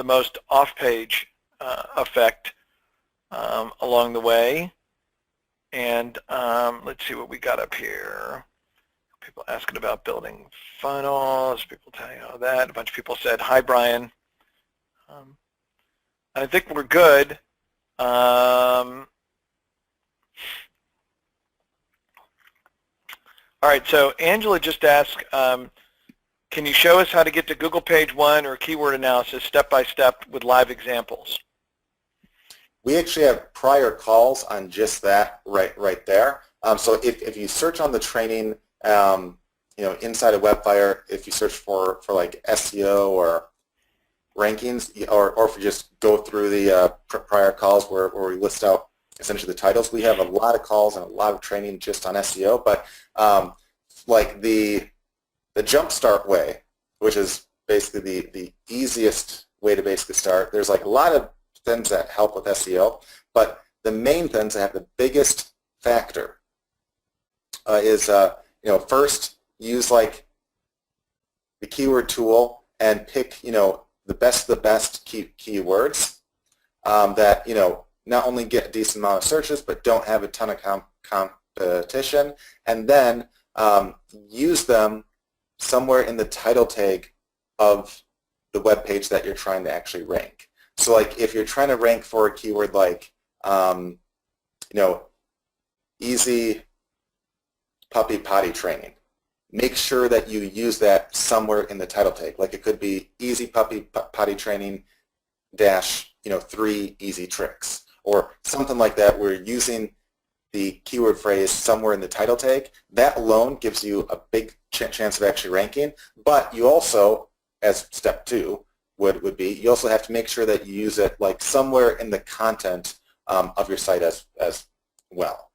most off-page effect along the way. And let's see what we got up here. People asking about building funnels. People telling you all that. A bunch of people said, hi, Brian. I think we're good. All right, so Angela just asked, can you show us how to get to Google Page 1 or keyword analysis step-by-step with live examples? We actually have prior calls on just that right there. So if you search on the training, inside of Webfire, if you search for like SEO or rankings, or if you just go through the prior calls where we list out essentially the titles, we have a lot of calls and a lot of training just on SEO. But like the Jumpstart way, which is basically the easiest way to basically start, there's like a lot of things that help with SEO, but the main things that have the biggest factor is first use like the keyword tool and pick the best of the best keywords that not only get a decent amount of searches but don't have a ton of competition, and then use them somewhere in the title tag of the web page that you're trying to actually rank. So like if you're trying to rank for a keyword like easy puppy potty training, make sure that you use that somewhere in the title tag. Like it could be easy puppy potty training dash 3 easy tricks, or something like that, where you're using the keyword phrase somewhere in the title tag. That alone gives you a big chance of actually ranking. But you also, as step 2 would be, you also have to make sure that you use it like somewhere in the content of your site as well.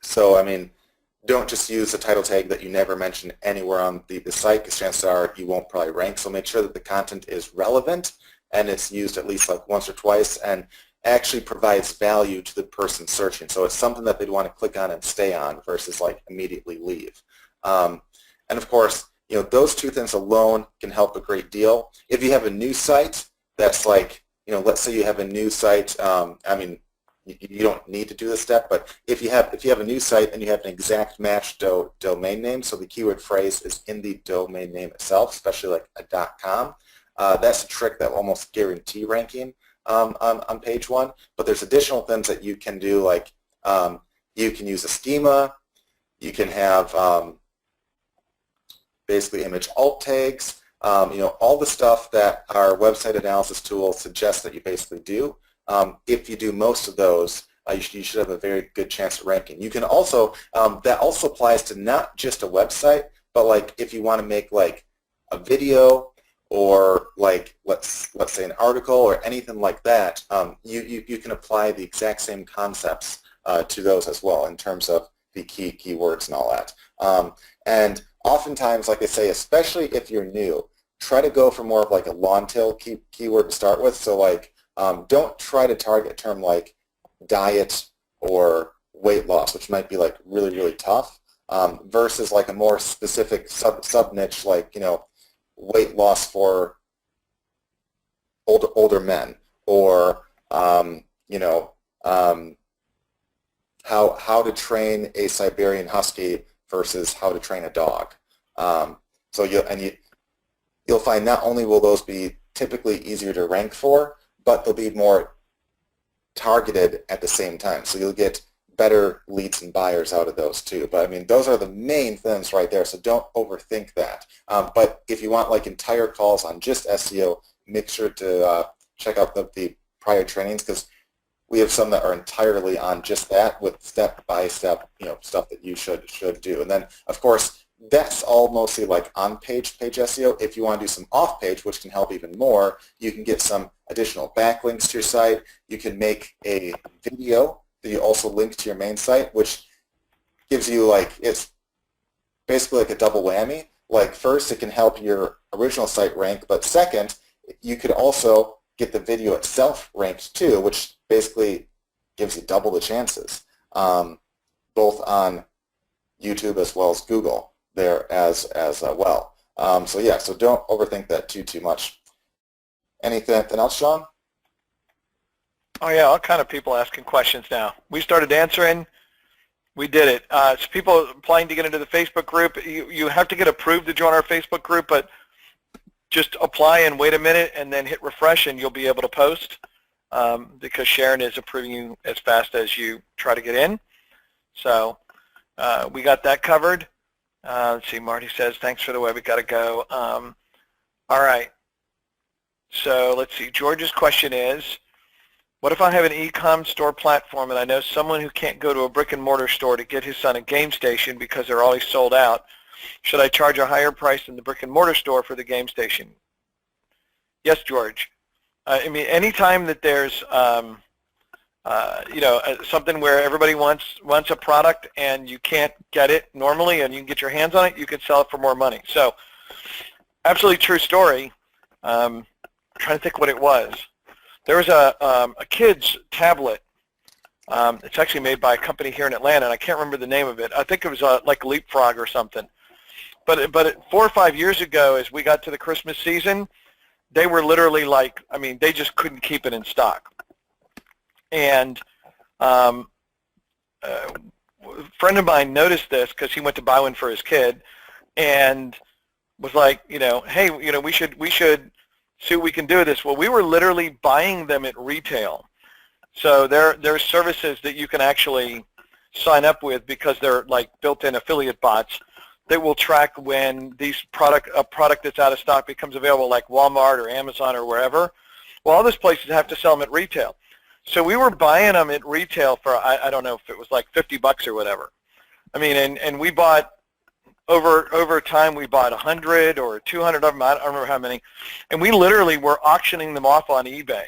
So I mean, don't just use a title tag that you never mention anywhere on the site, because chances are you won't probably rank. So make sure that the content is relevant and it's used at least like once or twice and actually provides value to the person searching. So it's something that they'd want to click on and stay on versus like immediately leave. And of course, those 2 things alone can help a great deal. If you have a new site that's like, let's say you have a new site, I mean, you don't need to do this step, but if you have a new site and you have an exact match domain name, so the keyword phrase is in the domain name itself, especially like a .com, That's a trick that will almost guarantee ranking on page one. But there's additional things that you can do, like you can use a schema. You can have basically image alt tags. All the stuff that our website analysis tool suggests that you basically do. If you do most of those, you should have a very good chance of ranking. You can also, that also applies to not just a website, but like if you want to make like a video or like let's say an article or anything like that, you can apply the exact same concepts to those as well in terms of the keywords and all that. And oftentimes, like I say, especially if you're new, try to go for more of like a long tail keyword to start with. So like don't try to target a term like diet or weight loss, which might be like really, really tough, versus like a more specific sub niche like, weight loss for older men, or how to train a Siberian Husky versus how to train a dog. So you'll find not only will those be typically easier to rank for, but they'll be more targeted at the same time. So you'll get better leads and buyers out of those too. But I mean, those are the main things right there, so don't overthink that. But if you want like entire calls on just SEO, make sure to check out the prior trainings, because we have some that are entirely on just that with step-by-step stuff that you should do. And then, of course, that's all mostly like on-page SEO. If you want to do some off-page, which can help even more, you can get some additional backlinks to your site. You can make a video that you also link to your main site, which gives you like, it's basically like a double whammy. Like first, it can help your original site rank, but second, you could also get the video itself ranked too, which basically gives you double the chances, both on YouTube as well as Google there as well. So yeah, so don't overthink that too much. Anything else, Sean? Oh yeah, all kind of people asking questions now. We started answering. We did it. So people applying to get into the Facebook group, you have to get approved to join our Facebook group, but just apply and wait a minute and then hit refresh and you'll be able to post, because Sharon is approving you as fast as you try to get in. So we got that covered. Let's see, Marty says, thanks for the web, we got to go. All right. So let's see, George's question is, what if I have an e-com store platform and I know someone who can't go to a brick and mortar store to get his son a game station because they're always sold out? Should I charge a higher price than the brick and mortar store for the game station? Yes, George. I mean, anytime that there's something where everybody wants a product and you can't get it normally and you can get your hands on it, you can sell it for more money. So, absolutely true story. I'm trying to think what it was. There was a kid's tablet. It's actually made by a company here in Atlanta, and I can't remember the name of it. I think it was like Leapfrog or something. But 4 or 5 years ago, as we got to the Christmas season, they were literally like, I mean, they just couldn't keep it in stock. And a friend of mine noticed this because he went to buy one for his kid, and was like, hey, we should see what we can do with this. Well, we were literally buying them at retail. So there's services that you can actually sign up with because they're like built-in affiliate bots that will track when a product that's out of stock becomes available, like Walmart or Amazon or wherever. Well, all those places have to sell them at retail. So we were buying them at retail for, I don't know if it was like $50 or whatever. I mean, and we bought, over time, we bought 100 or 200 of them, I don't remember how many, and we literally were auctioning them off on eBay.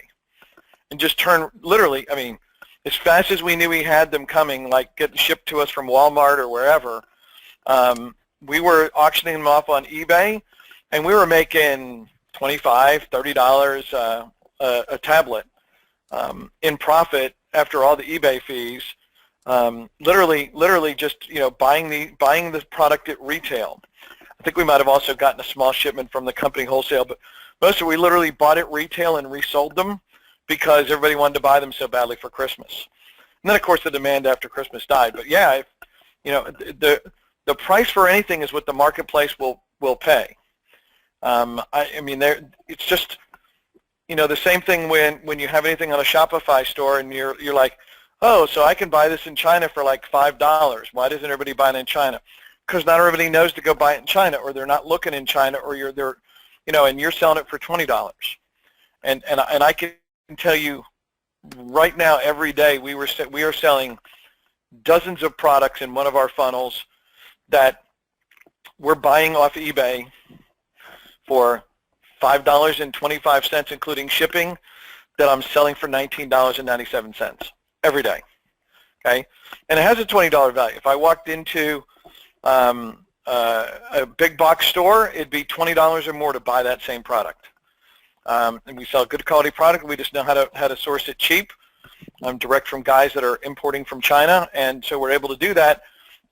And just literally, I mean, as fast as we knew we had them coming, like getting shipped to us from Walmart or wherever, we were auctioning them off on eBay, and we were making $25, $30 a tablet in profit after all the eBay fees. Literally just buying the product at retail. I think we might have also gotten a small shipment from the company wholesale, but most of it we literally bought at retail and resold them because everybody wanted to buy them so badly for Christmas. And then of course the demand after Christmas died. But yeah, the price for anything is what the marketplace will pay. I mean, it's just, the same thing when you have anything on a Shopify store and you're like, oh, so I can buy this in China for like $5. Why doesn't everybody buy it in China? Because not everybody knows to go buy it in China, or they're not looking in China, or and you're selling it for $20. And I can tell you right now, every day we are selling dozens of products in one of our funnels that we're buying off eBay for $5.25, including shipping, that I'm selling for $19.97 every day. Okay, and it has a $20 value. If I walked into a big box store, it'd be $20 or more to buy that same product. And we sell good quality product. We just know how to source it cheap, direct from guys that are importing from China, and so we're able to do that.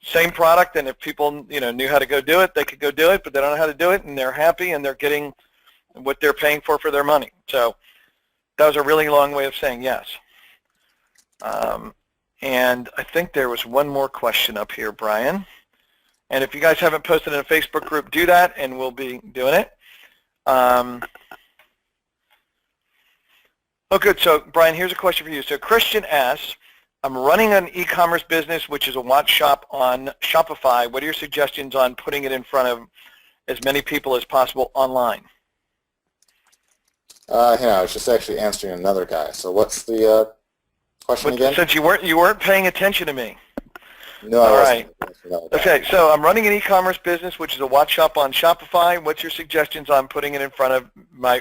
Same product, and if people knew how to go do it, they could go do it, but they don't know how to do it, and they're happy, and they're getting what they're paying for their money. So that was a really long way of saying yes. And I think there was one more question up here, Brian. And if you guys haven't posted in a Facebook group, do that, and we'll be doing it. Oh, good. So, Brian, here's a question for you. So Christian asks, I'm running an e-commerce business, which is a watch shop on Shopify. What are your suggestions on putting it in front of as many people as possible online? I was just actually answering another guy. So what's the question again? Since you weren't paying attention to me. No, all right. No, okay, so I'm running an e-commerce business, which is a watch shop on Shopify. What's your suggestions on putting it in front of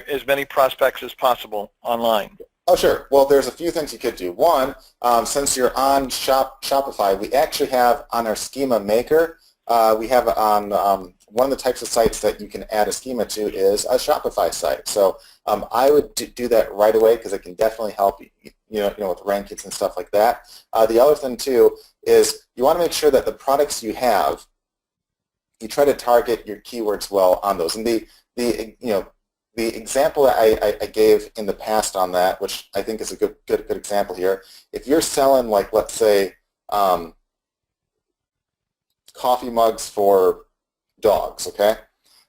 as many prospects as possible online? Oh, sure. Well, there's a few things you could do. One, since you're on Shopify, we actually have on our schema maker, we have on one of the types of sites that you can add a schema to is a Shopify site. So I would do that right away because it can definitely help with rankings and stuff like that. The other thing too is you want to make sure that the products you have, you try to target your keywords well on those. And the example that I gave in the past on that, which I think is a good example here, if you're selling, like, let's say coffee mugs for dogs, okay?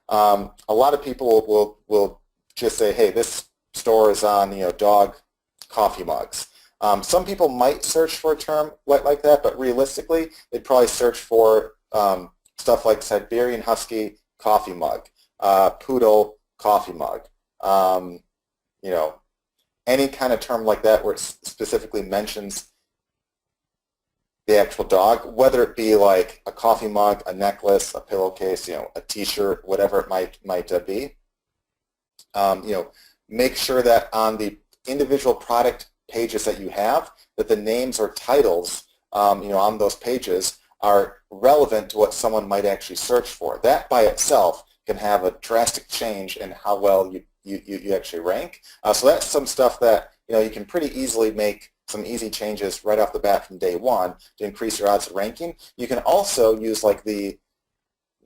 A lot of people will just say, hey, this store is on dog coffee mugs. Some people might search for a term like that, but realistically, they'd probably search for stuff like Siberian Husky coffee mug, poodle coffee mug, any kind of term like that where it specifically mentions the actual dog, whether it be like a coffee mug, a necklace, a pillowcase, a T-shirt, whatever it might be. Make sure that on the individual product pages that you have, that the names or titles, on those pages are relevant to what someone might actually search for. That by itself can have a drastic change in how well you actually rank. So that's some stuff that you can pretty easily make some easy changes right off the bat from day one to increase your odds of ranking. You can also use like the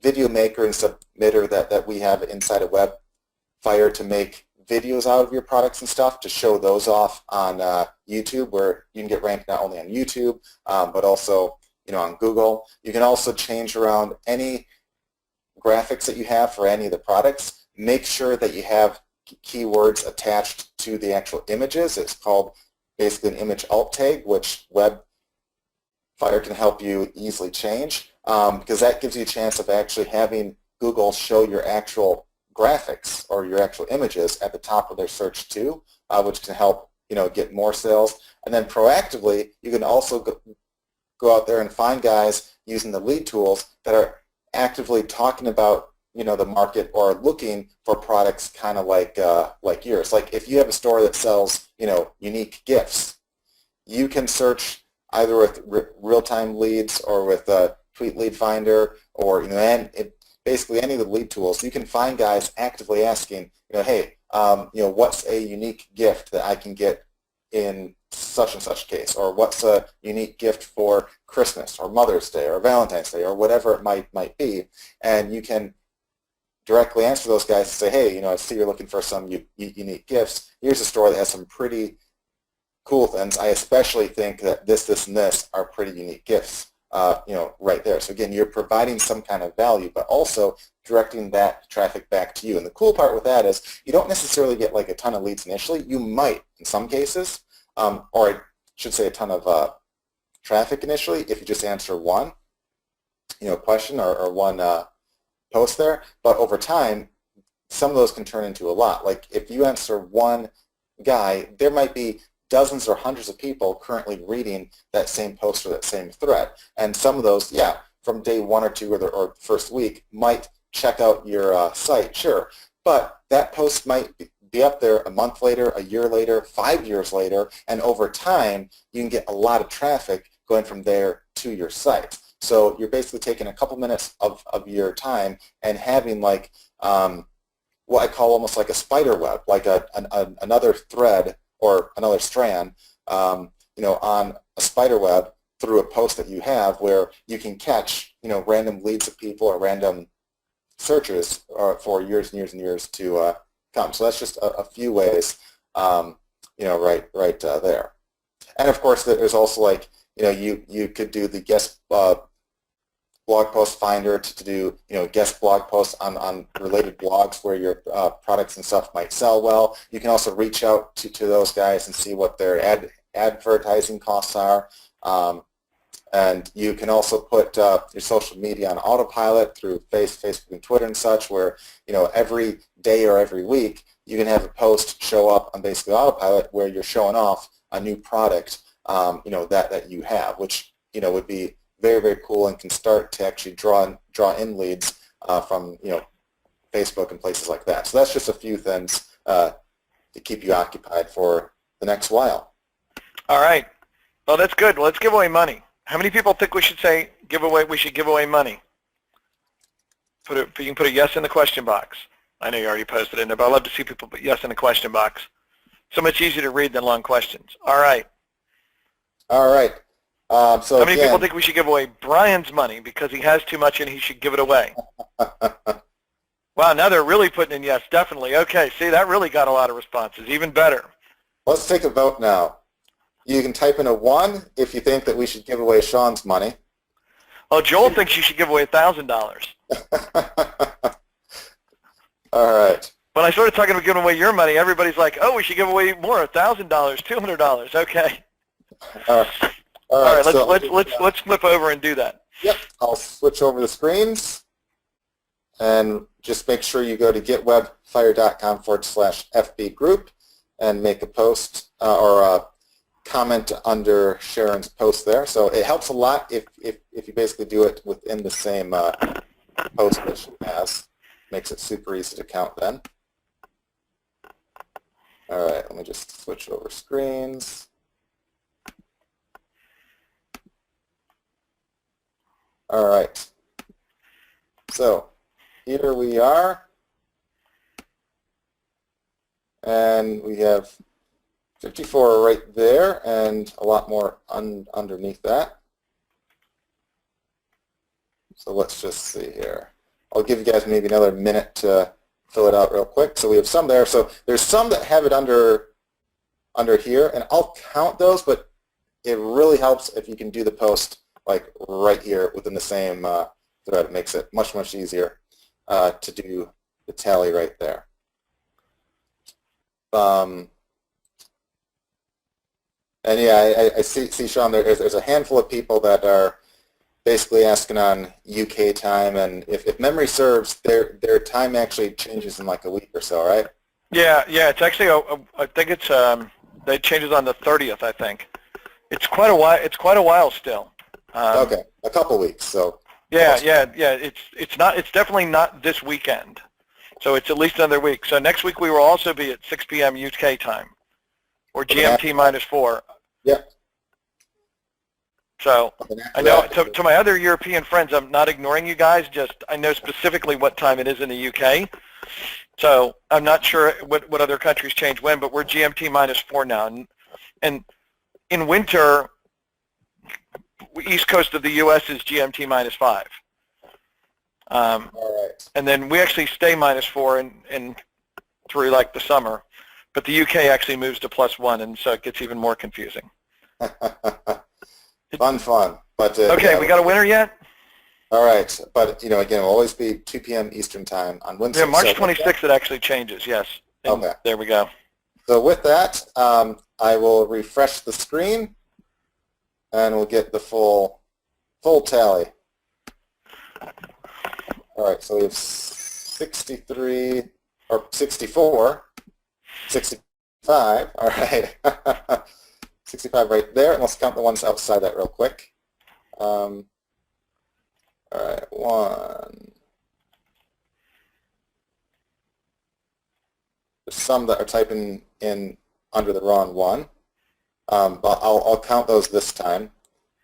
video maker and submitter that we have inside of Webfire to make videos out of your products and stuff to show those off on YouTube, where you can get ranked not only on YouTube but also on Google. You can also change around any graphics that you have for any of the products. Make sure that you have keywords attached to the actual images. It's called basically an image alt tag, which Webfire can help you easily change because that gives you a chance of actually having Google show your actual graphics or your actual images at the top of their search too, which can help get more sales. And then proactively, you can also go out there and find guys using the lead tools that are actively talking about the market or looking for products kind of like yours. Like if you have a store that sells unique gifts, you can search either with real-time leads or with Tweet Lead Finder or basically any of the lead tools. You can find guys actively asking hey, what's a unique gift that I can get in such and such case, or what's a unique gift for Christmas or Mother's Day or Valentine's Day or whatever it might be, and you can directly answer those guys and say, hey, I see you're looking for some unique gifts. Here's a store that has some pretty cool things. I especially think that this, and this are pretty unique gifts right there. So again, you're providing some kind of value, but also directing that traffic back to you. And the cool part with that is you don't necessarily get like a ton of leads initially. You might in some cases, or I should say a ton of traffic initially if you just answer one, question or one post there. But over time, some of those can turn into a lot. Like if you answer one guy, there might be dozens or hundreds of people currently reading that same post or that same thread. And some of those, yeah, from day one or two or the first week might check out your site, sure. But that post might be up there a month later, a year later, 5 years later, and over time, you can get a lot of traffic going from there to your site. So you're basically taking a couple minutes of your time and having like what I call almost like a spider web, like another thread or another strand, on a spider web through a post that you have where you can catch, random leads of people or random searches for years and years and years to come. So that's just a few ways, right there. And of course, there's also like, you could do the guest blog post finder to do, guest blog posts on related blogs where your products and stuff might sell well. You can also reach out to those guys and see what their advertising costs are. And you can also put your social media on autopilot through Facebook and Twitter and such, where, every day or every week you can have a post show up on basically autopilot where you're showing off a new product, that you have, which, would be very, very cool and can start to actually draw in leads from, Facebook and places like that. So that's just a few things to keep you occupied for the next while. All right. Well, that's good. Let's give away money. How many people think we should we should give away money? You can put a yes in the question box. I know you already posted it in there, but I'd love to see people put yes in the question box. So much easier to read than long questions. All right. All right. So how many people think we should give away Brian's money because he has too much and he should give it away? Wow, now they're really putting in yes, definitely. Okay, see, that really got a lot of responses. Even better. Let's take a vote now. You can type in a 1 if you think that we should give away Sean's money. Oh, Joel thinks you should give away $1,000. All right. When I started talking about giving away your money, everybody's like, oh, we should give away more, $1,000, $200. Okay. All right, let's flip over and do that. Yep, I'll switch over the screens and just make sure you go to getwebfire.com/FB group and make a post or a comment under Sharon's post there. So it helps a lot if you basically do it within the same post that she has. Makes it super easy to count then. All right, let me just switch over screens. All right, so here we are, and we have 54 right there and a lot more underneath that. So let's just see here. I'll give you guys maybe another minute to fill it out real quick. So we have some there. So there's some that have it under here, and I'll count those, but it really helps if you can do the post like right here within the same thread. It makes it much, much easier to do the tally right there. And yeah, I see, Sean, there's a handful of people that are basically asking on UK time, and if memory serves, their time actually changes in like a week or so, right? Yeah, it's actually, I think it's, it changes on the 30th, I think. It's quite a while still. Okay, a couple weeks. So yeah. It's definitely not this weekend. So it's at least another week. So next week we will also be at 6 p.m. UK time, or GMT -4. Yeah. So I know to my other European friends, I'm not ignoring you guys. Just I know specifically what time it is in the UK. So I'm not sure what other countries change when, but we're GMT -4 now, and in winter. East coast of the U.S. is GMT -5. All right. And then we actually stay -4 in through like the summer, but the UK actually moves to +1, and so it gets even more confusing. Fun. But Okay, yeah, we got a winner yet? all right. But again, it'll always be 2 p.m. Eastern time on Wednesday. Yeah, March 26th it actually changes. Yes. And okay. there we go. So with that, I will refresh the screen, and we'll get the full tally. All right. So we have 63 or 64, 65. All right. 65 right there, and let's count the ones outside that real quick. All right, 1. There's some that are typing in under the wrong one, but I'll count those this time.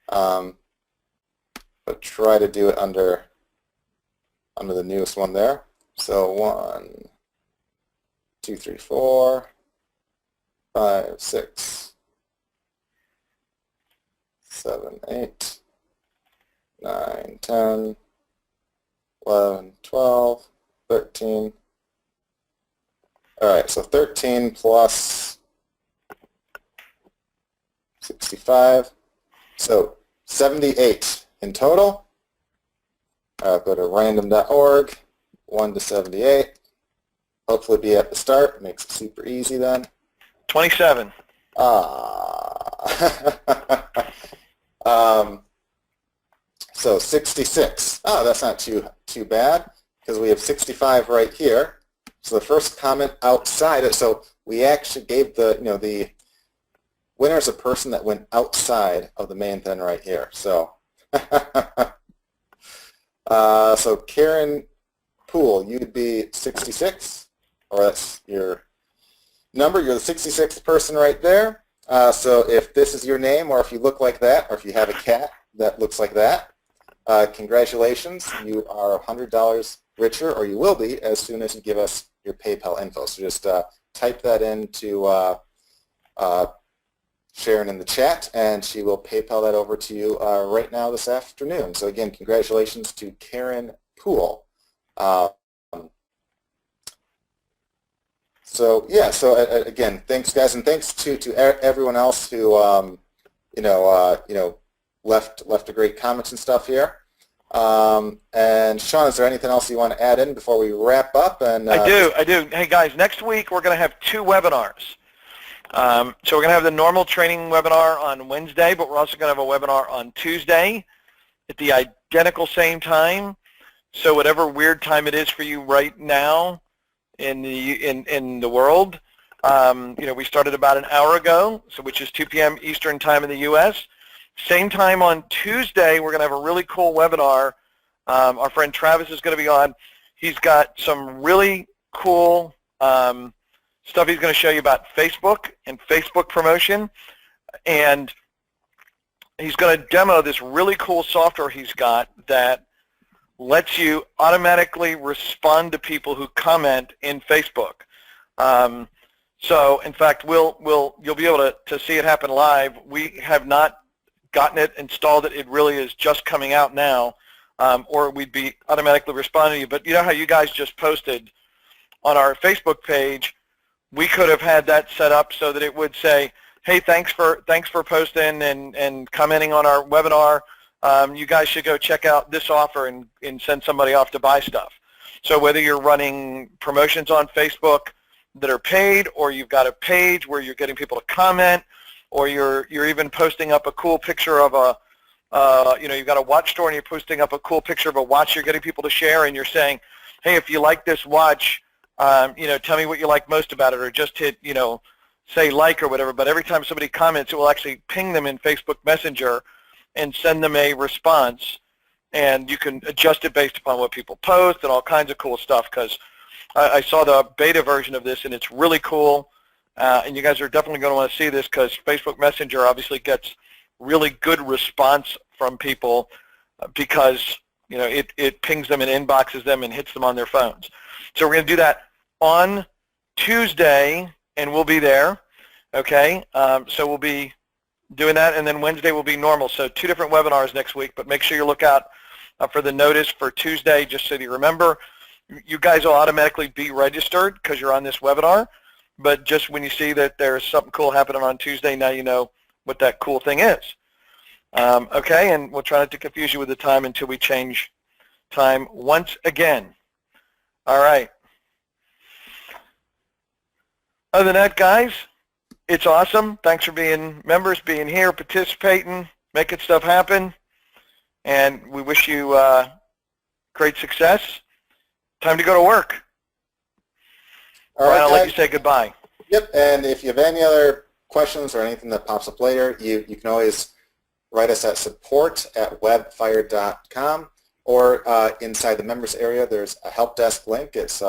But try to do it under the newest one there. So 1, 2, 3, 4, 5, 6. 7, 8, 9, 10, 11, 12, 13. All right, so 13 plus 65. So 78 in total. Go to random.org, 1 to 78. Hopefully be at the start. Makes it super easy then. 27. So 66. Oh, that's not too bad because we have 65 right here. So the first comment outside it. So we actually gave the winner is a person that went outside of the main thing right here. So so Karen Poole, you'd be 66, or that's your number. You're the 66th person right there. So if this is your name, or if you look like that, or if you have a cat that looks like that, congratulations. You are $100 richer, or you will be, as soon as you give us your PayPal info. So just type that into Sharon in the chat, and she will PayPal that over to you right now this afternoon. So again, congratulations to Karen Poole. So yeah, so again, thanks guys, and thanks to everyone else who left a great comments and stuff here. And Sean, is there anything else you want to add in before we wrap up? And I do. Hey guys, next week we're going to have 2 webinars. So we're going to have the normal training webinar on Wednesday, but we're also going to have a webinar on Tuesday at the identical same time. So whatever weird time it is for you right now in the world, we started about an hour ago, so which is 2 p.m. Eastern time in the U.S. Same time on Tuesday, we're going to have a really cool webinar. Our friend Travis is going to be on. He's got some really cool stuff he's going to show you about Facebook and Facebook promotion. And he's going to demo this really cool software he's got that lets you automatically respond to people who comment in Facebook. So in fact, you'll be able to see it happen live. We have not gotten it installed. It really is just coming out now, or we'd be automatically responding to you. But you know how you guys just posted on our Facebook page, we could have had that set up so that it would say, hey, thanks for posting and commenting on our webinar. You guys should go check out this offer and send somebody off to buy stuff. So whether you're running promotions on Facebook that are paid, or you've got a page where you're getting people to comment, or you're even posting up a cool picture of you've got a watch store and you're posting up a cool picture of a watch you're getting people to share, and you're saying, hey, if you like this watch, tell me what you like most about it, or just hit, say like or whatever. But every time somebody comments, it will actually ping them in Facebook Messenger and send them a response, and you can adjust it based upon what people post and all kinds of cool stuff, because I saw the beta version of this and it's really cool, and you guys are definitely going to want to see this, because Facebook Messenger obviously gets really good response from people because it pings them and inboxes them and hits them on their phones. So we're going to do that on Tuesday, and we'll be there, okay? So we'll be doing that, and then Wednesday will be normal. So 2 different webinars next week, but make sure you look out for the notice for Tuesday, just so you remember. You guys will automatically be registered because you're on this webinar, but just when you see that there's something cool happening on Tuesday, now you know what that cool thing is. Okay, and we'll try not to confuse you with the time until we change time once again. All right. Other than that, guys, it's awesome. Thanks for being members, being here, participating, making stuff happen, and we wish you great success. Time to go to work. All right, Brian, I'll let you guys. say goodbye. Yep, and if you have any other questions or anything that pops up later, you can always write us at support@webfire.com, or inside the members area, there's a help desk link. It's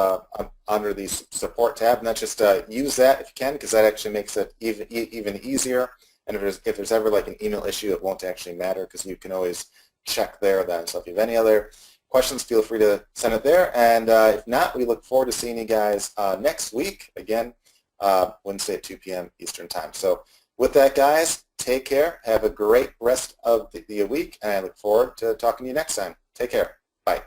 under the support tab, and that's just use that if you can, because that actually makes it even easier. And if there's ever like an email issue, it won't actually matter because you can always check there then. So if you have any other questions, feel free to send it there. And if not, we look forward to seeing you guys next week, again, Wednesday at 2 p.m. Eastern Time. So with that, guys, take care. Have a great rest of the week, and I look forward to talking to you next time. Take care. Bye.